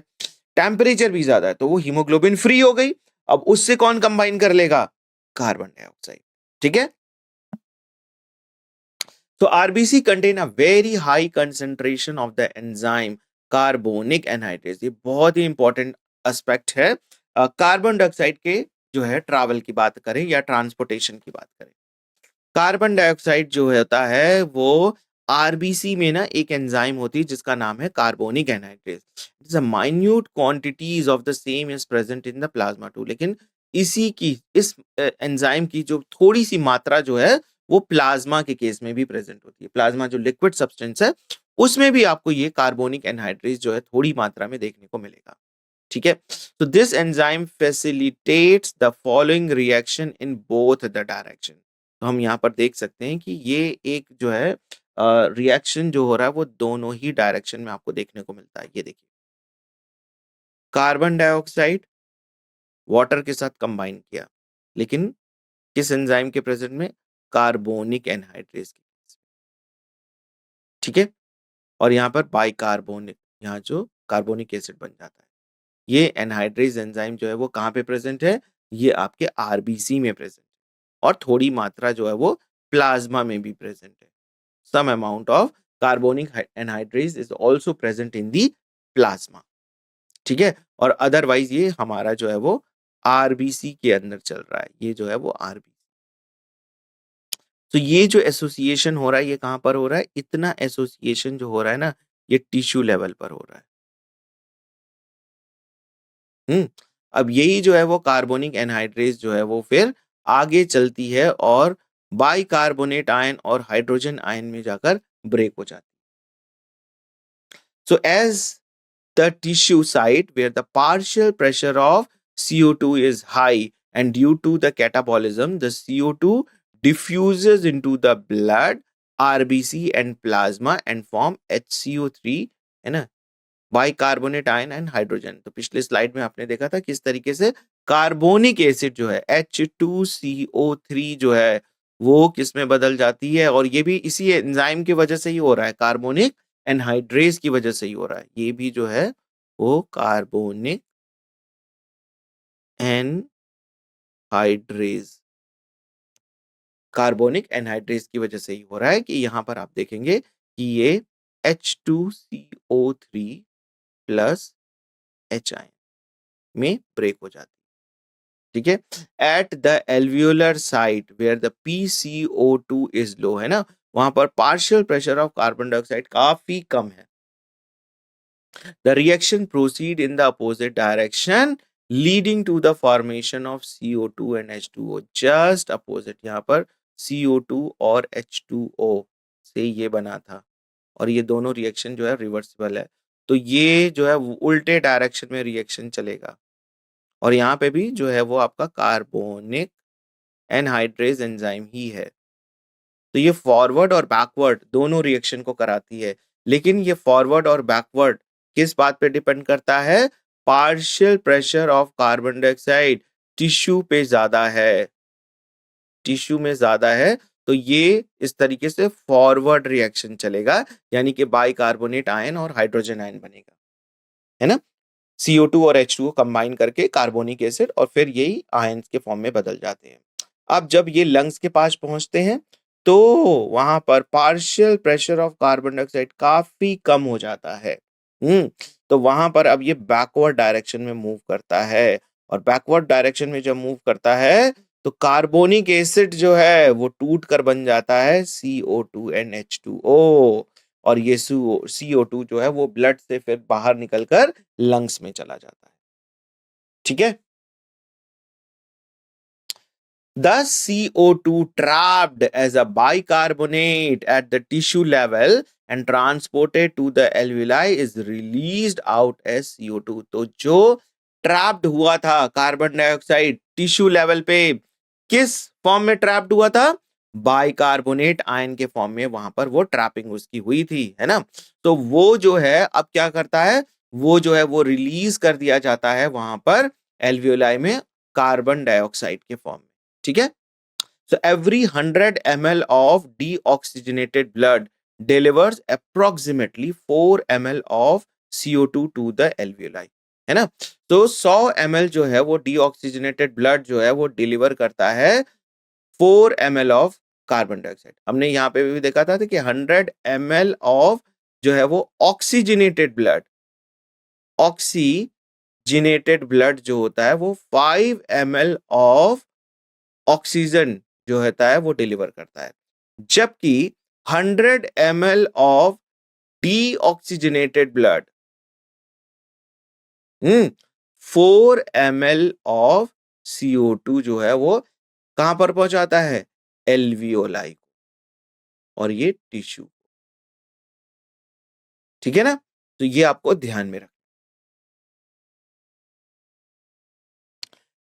टेम्परेचर भी ज्यादा है, तो वो हीमोग्लोबिन फ्री हो गई। अब उससे कौन कंबाइन कर लेगा? Carbon dioxide. ठीक है। So RBC contain a very high concentration of the enzyme carbonic anhydrase. ये बहुत ही इंपॉर्टेंट एस्पेक्ट है कार्बन डाइऑक्साइड के जो है ट्रैवल की बात करें या ट्रांसपोर्टेशन की बात करें। कार्बन डाइऑक्साइड जो होता है वो आरबीसी में ना एक एंजाइम होती है जिसका नाम है carbonic anhydrase. It is a minute quantities of the same is present in the plasma too. लेकिन इसी की इस एंजाइम की जो थोड़ी सी मात्रा जो है वो प्लाज्मा के केस में भी प्रेजेंट होती है। प्लाज्मा जो लिक्विड सब्सटेंस है उसमें भी आपको ये कार्बोनिक एनहाइड्रेज जो है थोड़ी मात्रा में देखने को मिलेगा। ठीक है। तो this enzyme facilitates the following reaction in both the direction. तो हम यहाँ पर देख सकते हैं कि ये एक जो है रिएक्शन जो हो रहा है वो दोनों ही डायरेक्शन में आपको देखने को मिलता है। ये देखिए कार्बन डाइऑक्साइड वाटर के साथ कंबाइन किया, लेकिन किस एंजाइम के प्रेजेंट में? कार्बोनिक एनहाइड्रेज के। ठीक है। और यहाँ पर बाइकार्बोनिक, यहाँ जो कार्बोनिक एसिड बन जाता है, ये एनहाइड्रेज एंजाइम जो है वो कहाँ पे प्रेजेंट है? ये आपके आरबीसी में प्रेजेंट है, और थोड़ी मात्रा जो है वो प्लाज्मा में भी प्रेजेंट है। Some amount of carbonic anhydrase is also present in the plasma. ठीक है। और अदरवाइज ये हमारा जो है वो आरबीसी के अंदर चल रहा है, ये जो है वो आरबीसी। तो ये जो एसोसिएशन हो रहा है ये कहां पर हो रहा है? इतना एसोसिएशन जो हो रहा है ना ये टिश्यू लेवल पर हो रहा है। अब यही जो है वो कार्बोनिक एनहाइड्रेज जो है वो फिर आगे चलती है और बाइकार्बोनेट आयन और हाइड्रोजन आयन में जाकर ब्रेक हो जाती है। So as the tissue site where the partial pressure of CO2 is high and due to the catabolism the CO2 diffuses into the blood, RBC and plasma and form HCO3 है ना, bicarbonate ion and hydrogen. तो पिछले slide में आपने देखा था किस तरीके से कार्बोनिक एसिड जो है H2CO3 जो है वो किस में बदल जाती है, और ये भी इसी एंजाइम की वजह से ही हो रहा है, कार्बोनिक एनहाइड्रेज की वजह से ही हो रहा है। ये भी जो है वो कार्बोनिक एनहाइड्रेज, कार्बोनिक एनहाइड्रेज की वजह से ही हो रहा है कि यहां पर आप देखेंगे कि ये H2CO3 प्लस H आयन में ब्रेक हो जाती है। ठीक है। At the alveolar site where the PCO2 is low, है ना, वहां पर partial pressure of carbon dioxide काफी कम है। The reaction proceed in the opposite direction leading to the formation of CO2 and H2O। Just opposite, यहाँ पर CO2 और H2O से ये बना था, और ये दोनों रिएक्शन जो है रिवर्सिबल है, तो ये जो है उल्टे डायरेक्शन में रिएक्शन चलेगा, और यहाँ पे भी जो है वो आपका कार्बोनिक एनहाइड्रेज एंजाइम ही है। तो ये फॉरवर्ड और बैकवर्ड दोनों रिएक्शन को कराती है, लेकिन ये फॉरवर्ड और बैकवर्ड किस बात पे डिपेंड करता है? Partial pressure of carbon dioxide tissue पे ज्यादा है, टिश्यू में ज्यादा है, तो ये इस तरीके से फॉरवर्ड रिएक्शन चलेगा, यानी कि बाइकार्बोनेट आयन और हाइड्रोजन आयन बनेगा, है ना। CO2 और H2O कंबाइन करके कार्बोनिक एसिड, और फिर यही आयंस के फॉर्म में बदल जाते हैं। अब जब ये लंग्स के पास पहुंचते हैं तो वहां पर partial pressure of carbon dioxide काफी कम हो जाता है। तो वहां पर अब ये बैकवर्ड डायरेक्शन में मूव करता है, और बैकवर्ड डायरेक्शन में जब मूव करता है तो कार्बोनिक एसिड जो है वो टूट कर बन जाता है CO2 and H2O, और ये CO2 जो है वो ब्लड से फिर बाहर निकलकर लंग्स में चला जाता है। ठीक है। Thus, CO2 trapped as a bicarbonate at the tissue level and transported to the alveoli is released out as CO2. तो जो ट्रैप्ड हुआ था कार्बन डाइऑक्साइड टिश्यू लेवल पे, किस फॉर्म में ट्रैप्ड हुआ था? बाइकार्बोनेट आयन के फॉर्म में वहां पर वो ट्रैपिंग उसकी हुई थी, है ना। तो वो जो है अब क्या करता है, वो जो है वो रिलीज कर दिया जाता है वहां पर एल्वियोलाई में कार्बन डाइऑक्साइड के फॉर्म में। ठीक है। So every 100 ml of deoxygenated blood delivers approximately 4 ml of CO2 to the alveoli, है ना। तो 100 ml जो है वो डीऑक्सीजनेटेड ब्लड जो है वो डिलीवर करता है 4 ml ऑफ कार्बन डाइऑक्साइड। हमने यहाँ पे भी देखा था कि 100 ml ऑफ जो है वो ऑक्सीजनेटेड ब्लड जो होता है वो 5 ml ऑफ ऑक्सीजन जो होता है वो डिलीवर करता है, जबकि 100 ml of deoxygenated blood 4 ml of CO2 जो है वो कहां पर पहुंचाता है? एल्वियोलाई और ये टिश्यू। ठीक है ना। तो ये आपको ध्यान में रखना।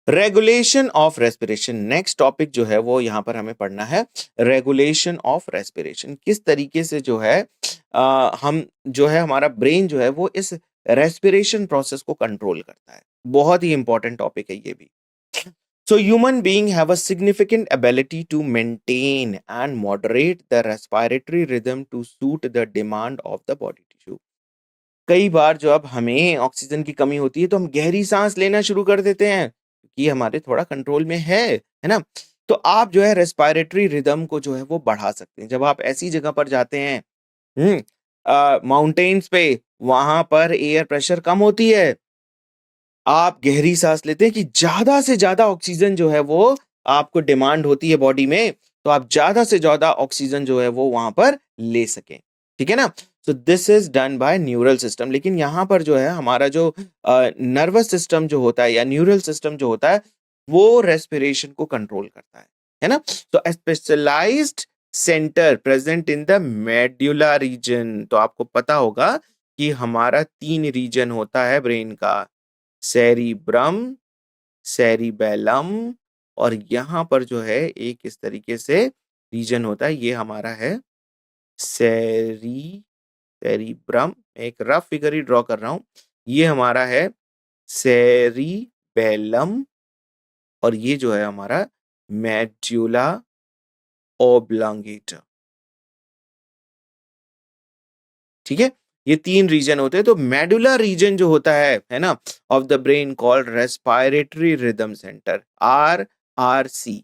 Regulation of respiration, next topic जो है वो यहां पर हमें पढ़ना है। रेगुलेशन ऑफ रेस्पिरेशन, किस तरीके से जो है हम जो है हमारा ब्रेन जो है वो इस रेस्पिरेशन प्रोसेस को कंट्रोल करता है। बहुत ही इंपॉर्टेंट टॉपिक है ये भी। So human being have a significant ability to maintain and moderate the respiratory rhythm to suit the demand of the body tissue. कई बार जब हमें ऑक्सीजन की कमी होती है तो हम गहरी सांस लेना शुरू कर देते हैं, ये हमारे थोड़ा कंट्रोल में है ना। तो आप जो है रेस्पिरेटरी रिदम को जो है वो बढ़ा सकते हैं। जब आप ऐसी जगह पर जाते हैं माउंटेन्स पे, वहां पर एयर प्रेशर कम होती है, आप गहरी सांस लेते हैं कि ज्यादा से ज्यादा ऑक्सीजन जो है वो आपको डिमांड होती है बॉडी में, तो आप ज्यादा से ज्यादा ऑक्सीजन जो है वो वहां पर ले सकें। ठीक है ना। So this is done by neural system. लेकिन यहाँ पर जो है हमारा जो नर्वस सिस्टम जो होता है या न्यूरल सिस्टम जो होता है वो रेस्पिरेशन को कंट्रोल करता है ना। तो specialised centre present in the medulla region. तो आपको पता होगा कि हमारा 3 रीजन होता है ब्रेन का, सेरिब्रम, सेरिबेलम, और यहां पर जो है एक इस तरीके से रीजन होता है, ये हमारा है सेरिब्रम। एक रफ फिगर ही ड्रॉ कर रहा हूं, ये हमारा है सेरिबेलम, और ये जो है हमारा मेडुला ऑब्लांगेटा। ठीक है। ये 3 रीजन होते हैं। तो मेडुला रीजन जो होता है ना, of the brain called respiratory rhythm centre, RRC,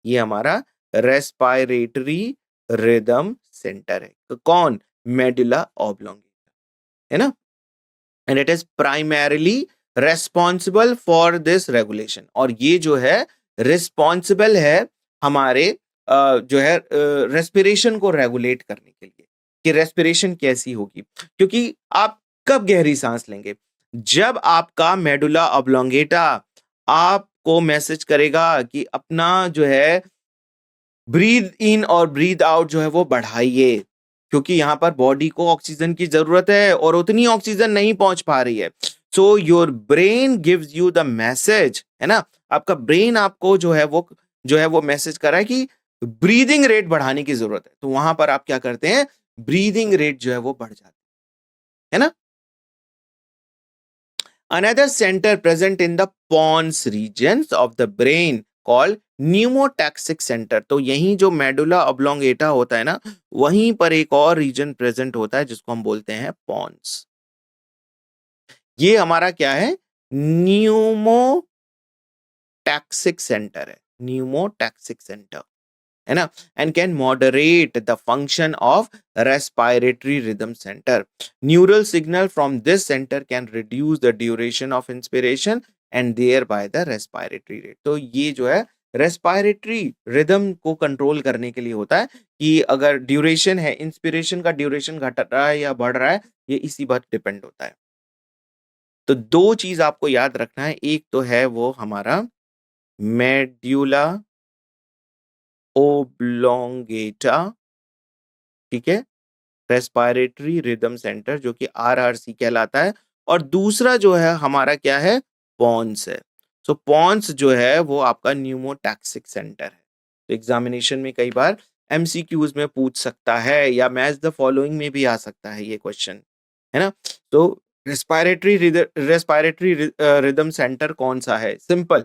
ये हमारा रेस्पिरेटरी रिदम सेंटर है। तो कौन? मेडुला ऑब्लांगेटा, है ना। And it is primarily responsible for this regulation, और ये जो है रिस्पॉन्सिबल है हमारे जो है रेस्पिरेशन को रेगुलेट करने के लिए, कि रेस्पिरेशन कैसी होगी। क्योंकि आप कब गहरी सांस लेंगे? जब आपका मेडुला ऑब्लोंगेटा आपको मैसेज करेगा कि अपना जो है ब्रीद इन और ब्रीद आउट जो है वो बढ़ाइए, क्योंकि यहाँ पर बॉडी को ऑक्सीजन की जरूरत है और उतनी ऑक्सीजन नहीं पहुंच पा रही है। So your brain gives you the message, है ना। आपका ब्रेन आपको जो है वो मैसेज कर रहा है कि ब्रीदिंग रेट बढ़ाने की जरूरत है। तो वहां पर आप क्या करते हैं? ब्रीदिंग रेट जो है वो बढ़ जाती है ना। Another center present in the pons regions of the brain called pneumotaxic centre. तो यहीं जो मेडुला ऑब्लोंगेटा होता है ना, वहीं पर एक और रीजन प्रेजेंट होता है जिसको हम बोलते हैं पॉन्स। ये हमारा क्या है? न्यूमोटैक्सिक सेंटर है, न्यूमोटैक्सिक सेंटर, है ना। And can moderate the function of respiratory rhythm centre. Neural signal from this centre can reduce the duration of inspiration and thereby the respiratory rate. तो ये जो है रेस्पायरेटरी रिदम को control करने के लिए होता है कि अगर ड्यूरेशन है, इंस्पिरेशन का ड्यूरेशन घट रहा है या बढ़ रहा है, ये इसी बात डिपेंड होता है। तो दो चीज आपको याद रखना है, एक तो है वो हमारा मेड्यूला ओब्लोंगेटा, ठीक है, रेस्पायरेटरी रिदम सेंटर जो कि आरआरसी कहलाता है, और दूसरा जो है हमारा क्या है, पॉन्स है। सो पॉन्स जो है वो आपका न्यूमोटैक्सिक सेंटर है। तो एग्जामिनेशन में कई बार एमसीक्यूज में पूछ सकता है या मैच द फॉलोइंग में भी आ सकता है ये क्वेश्चन, है ना। तो रेस्पायरेटरी रिदम सेंटर कौन सा है, simple,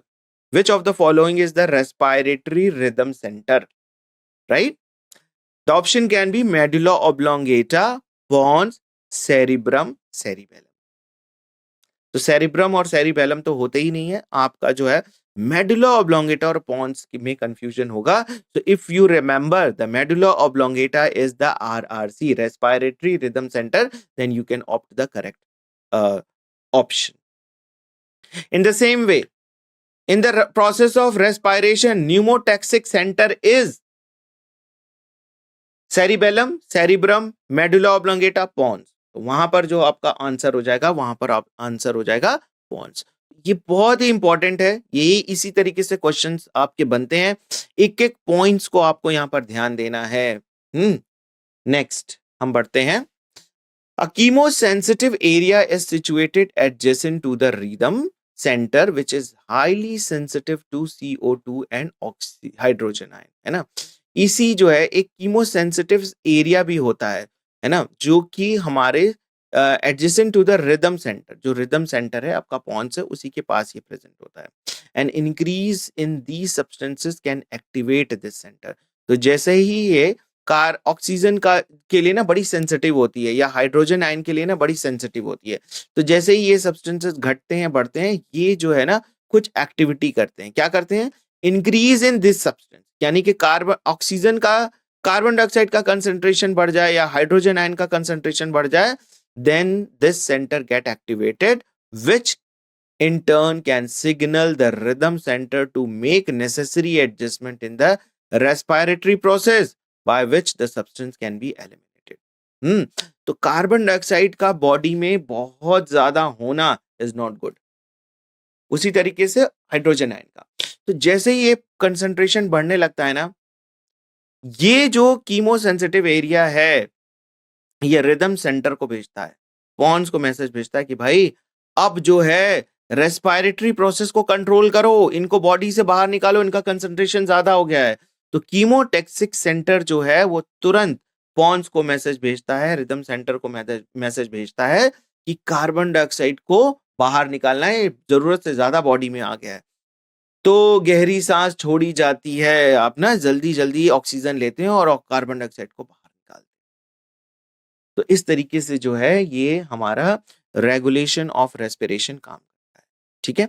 which of the following is the respiratory rhythm centre, right. The option can be medulla oblongata, pons, cerebrum, cerebellum. तो सेरिब्रम और सेरिबेलम तो होते ही नहीं है, आपका जो है मेडुला ऑब्लोंगेटा और पॉन्स में कंफ्यूजन होगा। तो if you remember the medulla oblongata is the RRC, respiratory rhythm centre, then you can opt the correct option. In the same way, in the process of respiration, pneumotaxic center is cerebellum, cerebrum, medulla oblongata, pons. तो वहां पर जो आपका answer हो जाएगा, वहां पर आप आंसर हो जाएगा पॉन्स। ये बहुत ही इंपॉर्टेंट है, यही इसी तरीके से क्वेश्चंस आपके बनते हैं, एक एक पॉइंट्स को आपको यहां पर ध्यान देना है। नेक्स्ट हम बढ़ते हैं। A chemosensitive area is situated adjacent to the rhythm center which is highly sensitive to CO2 and hydrogen ion, है ना। इसी जो है एक कीमोसेंसिटिव एरिया भी होता है ना, जो कि हमारे adjacent to the rhythm centre, जो रिदम सेंटर है आपका पॉन्स है उसी के पास ये प्रेजेंट होता है। And increase in these substances can activate this centre. तो जैसे ही ये कार ऑक्सीजन का के लिए ना बड़ी सेंसिटिव होती है, या हाइड्रोजन आयन के लिए ना बड़ी सेंसिटिव होती है, तो जैसे ही ये सब्सटेंसेस घटते हैं बढ़ते हैं, ये जो है ना कुछ एक्टिविटी करते हैं, क्या करते हैं, इंक्रीज इन दिस सब्सटेंस, यानी कि कार्बन ऑक्सीजन का कार्बन डाइऑक्साइड का कंसंट्रेशन बढ़ जाए या हाइड्रोजन आयन का कंसंट्रेशन बढ़ जाए, then this centre get activated which in turn can signal the rhythm center to make necessary adjustment in the respiratory process by which the substance can be eliminated. तो carbon dioxide का body में बहुत ज्यादा होना is not good, उसी तरीके से hydrogen ion का। तो जैसे ही ये कंसंट्रेशन बढ़ने लगता है ना, ये जो कीमोसेंसिटिव एरिया है ये रिदम सेंटर को भेजता है, पॉन्स को मैसेज भेजता है कि भाई अब जो है रेस्पिरेटरी प्रोसेस को कंट्रोल करो, इनको बॉडी से बाहर निकालो, इनका कंसंट्रेशन ज्यादा हो गया है। तो कीमोटैक्सिक सेंटर जो है वो तुरंत पॉन्स को मैसेज भेजता है, रिदम सेंटर को मैसेज भेजता है कि कार्बन डाइऑक्साइड को बाहर निकालना है, जरूरत से ज्यादा बॉडी में आ गया है। तो गहरी सांस छोड़ी जाती है, आप ना जल्दी जल्दी ऑक्सीजन लेते हैं और कार्बन डाइऑक्साइड को बाहर निकालते हैं। तो इस तरीके से जो है ये हमारा रेगुलेशन ऑफ रेस्पिरेशन काम करता है, ठीक है।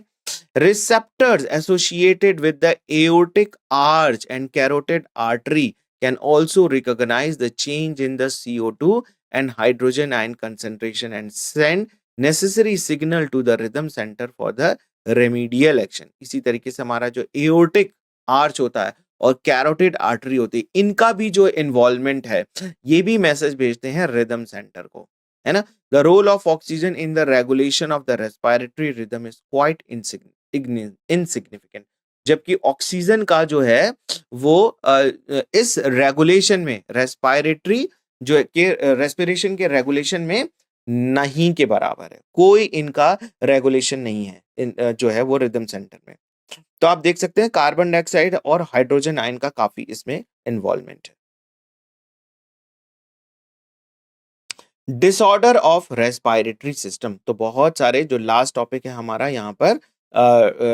Receptors associated with the aortic arch and carotid artery can also recognise the change in the CO2 and hydrogen ion concentration and send necessary signal to the rhythm centre for the remedial action. इसी तरीके से हमारा जो aortic arch होता है और carotid artery होती है, इनका भी जो इन्वॉल्वमेंट है ये भी मैसेज भेजते हैं रिदम सेंटर को, है ना। The role of oxygen in the regulation of the respiratory rhythm is quite insignificant, जबकि ऑक्सीजन का जो है वो इस रेगुलेशन में रेस्पिरेटरी जो के रेस्पिरेशन के रेगुलेशन में नहीं के बराबर है, कोई इनका रेगुलेशन नहीं है जो है वो रिदम सेंटर में। तो आप देख सकते हैं कार्बन डाइऑक्साइड और हाइड्रोजन आयन का काफी इसमें इन्वॉल्वमेंट है। डिसऑर्डर ऑफ रेस्पिरेटरी सिस्टम, तो बहुत सारे जो लास्ट टॉपिक है हमारा यहाँ पर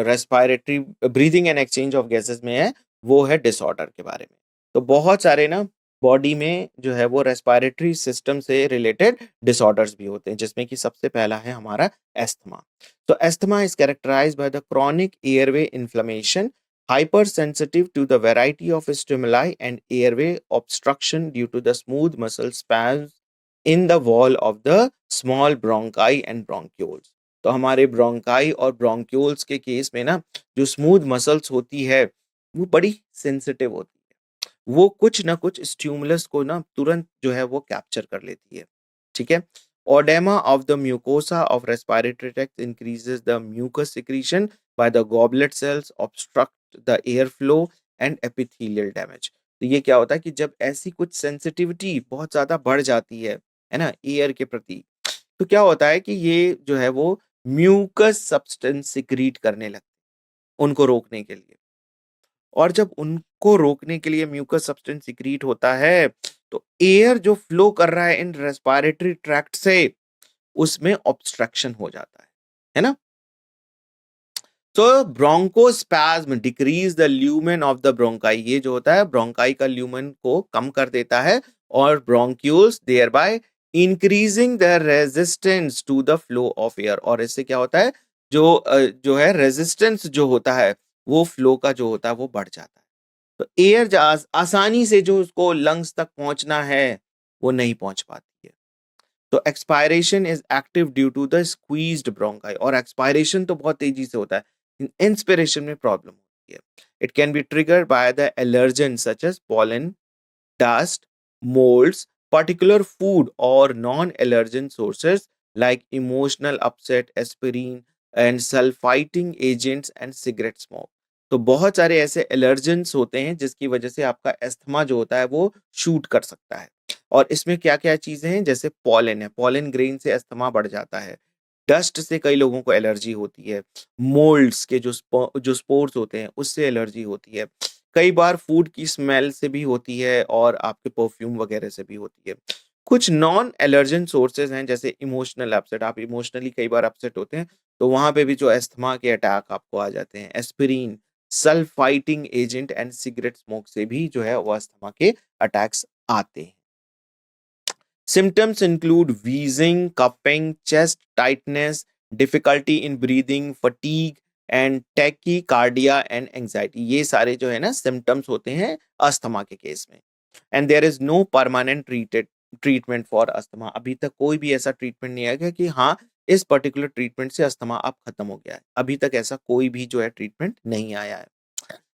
respiratory breathing and exchange of gases में है, वो है डिसऑर्डर के बारे में। तो बहुत सारे ना बॉडी में जो है वो रेस्पिरेटरी सिस्टम से रिलेटेड डिसऑर्डर्स भी होते हैं, जिसमें कि सबसे पहला है हमारा एस्थमा। तो asthma is characterised by the chronic airway inflammation, hypersensitive to the variety of stimuli and airway obstruction due to the smooth muscle spasms in the wall of the small bronchi and bronchioles। तो हमारे bronchi और bronchioles के case में ना जो smooth muscles होती है वो बड़ी सेंसिटिव होती है, वो कुछ ना कुछ स्टिमुलस को ना तुरंत जो है वो कैप्चर कर लेती है, ठीक है। Oedema of the mucosa of respiratory tract increases the mucus secretion by the goblet cells, obstruct the air flow and epithelial damage. तो ये क्या होता है कि जब ऐसी कुछ सेंसिटिविटी बहुत ज्यादा बढ़ जाती है ना, एयर के प्रति, तो क्या होता है कि ये जो है वो म्यूकस सब्सटेंस सिक्रीट करने लगते हैं उनको रोकने के लिए। और जब उनको रोकने के लिए म्यूकस सब्सटेंस सिक्रीट होता है, तो एयर जो फ्लो कर रहा है इन रेस्पिरेटरी ट्रैक्ट से, उसमें ऑब्स्ट्रक्शन हो जाता है ना। तो bronchospasm decrease the lumen of the bronchi, ये जो होता है ब्रोंकाई का ल्यूमेन को कम कर देता है, और bronchioles thereby increasing the resistance to the flow of air. और इससे क्या होता है, जो है रेजिस्टेंस जो होता है वो फ्लो का जो होता है वो बढ़ जाता है। तो एयर आसानी से जो उसको लंग्स तक पहुंचना है वो नहीं पहुंच पाती है। तो expiration is active due to the squeezed bronchi, और एक्सपायरेशन तो बहुत तेजी से होता है, इंस्पिरेशन में प्रॉब्लम होती है। It can be triggered by the allergen such as pollen, dust, molds, particular food or non-allergen sources like emotional upset, aspirin and sulfiting agents and cigarette smoke। तो बहुत सारे ऐसे एलर्जेंस होते हैं जिसकी वजह से आपका अस्थमा जो होता है वो शूट कर सकता है। और इसमें क्या क्या चीजें हैं, जैसे पॉलन है, पॉलन ग्रेन से अस्थमा बढ़ जाता है, डस्ट से कई लोगों को एलर्जी होती है, मोल्ड्स के जो स्पोर्स होते हैं उससे एलर्जी होती है, कई बार फूड की स्मेल से भी होती है, और आपके परफ्यूम वगैरह से भी होती है। कुछ नॉन एलर्जन सोर्सेज हैं जैसे इमोशनल अपसेट, आप इमोशनली कई बार अपसेट होते हैं तो वहां पे भी जो अस्थमा के अटैक आपको आ जाते हैं। Aspirin, sulphiting agent and cigarette smoke से भी जो है वो अस्थमा के अटैक्स आते हैं। Symptoms include wheezing, coughing, chest tightness, difficulty in breathing, fatigue and tachycardia and anxiety। ये सारे जो है ना symptoms होते हैं अस्थमा के केस में। And there is no permanent treatment for asthma। अभी तक कोई भी ऐसा ट्रीटमेंट नहीं आया कि हाँ इस पर्टिकुलर ट्रीटमेंट से अस्थमा अब खत्म हो गया है, अभी तक ऐसा कोई भी जो है ट्रीटमेंट नहीं आया है।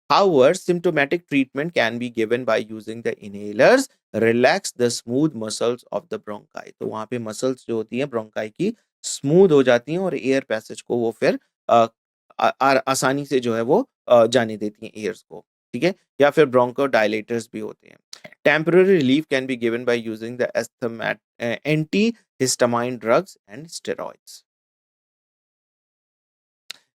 However, symptomatic treatment can be given by using the inhalers, relax the smooth muscles of the bronchi। तो वहां पे मसल्स जो होती हैं ब्रोंकाई की स्मूथ हो जाती हैं और एयर पैसेज को वो फिर आसानी से जो है वो जाने देती हैं एयर्स को, ठीक है। या फिर ब्रोंको डायलेटर्स भी होते हैं। Temporary relief can be given by using the anti histamine drugs and steroids.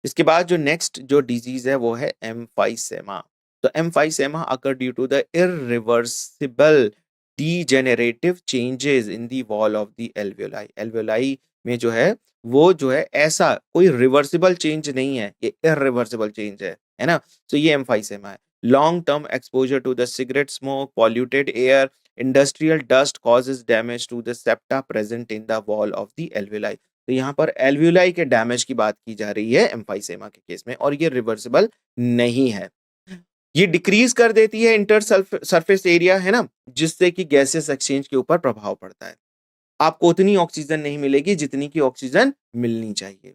इसके बाद जो नेक्स्ट जो डिजीज है वो है एम्फाइसेमा। तो emphysema occur due to the irreversible degenerative changes in the wall of the alveoli. Alveoli में जो है वो जो है ऐसा कोई रिवर्सिबल चेंज नहीं है, ये इरिवर्सिबल चेंज है ना। तो ये एम्फाइसेमा है। Long term exposure to the cigarette smoke, polluted air, industrial dust causes damage to the septa present in the wall of the alveoli. तो यहाँ पर एल्वियोलाई के डैमेज की बात की जा रही है एम्फाइसेमा के केस में, और ये रिवर्सिबल नहीं है। ये डिक्रीज कर देती है इंटर सरफेस एरिया, है ना, जिससे कि गैसेस एक्सचेंज के ऊपर प्रभाव पड़ता है। आपको उतनी ऑक्सीजन नहीं मिलेगी जितनी की ऑक्सीजन मिलनी चाहिए।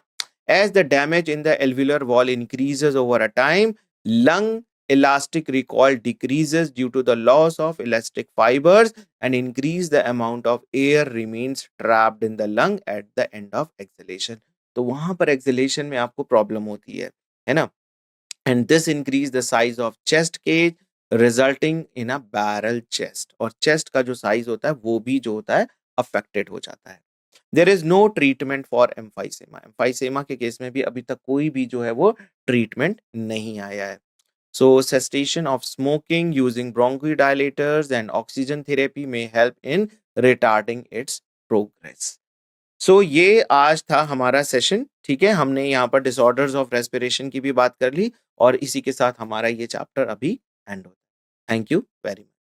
As the damage in the alveolar wall increases over a time, lung elastic recoil decreases due to the loss of elastic fibers and increase the amount of air remains trapped in the lung at the end of exhalation। तो वहां पर exhalation में आपको problem होती है ना। And this increase the size of chest cage resulting in a barrel chest। और chest का जो साइज होता है वो भी जो होता है अफेक्टेड हो जाता है। There is no treatment for emphysema. Emphysema के केस में भी अभी तक कोई भी जो है वो ट्रीटमेंट नहीं आया है। सो cessation of smoking using bronchodilators and oxygen therapy may help in retarding its progress। सो ये आज था हमारा सेशन, ठीक है। हमने यहाँ पर डिसऑर्डर्स ऑफ रेस्पिरेशन की भी बात कर ली, और इसी के साथ हमारा ये चैप्टर अभी एंड होता है। Thank you very much.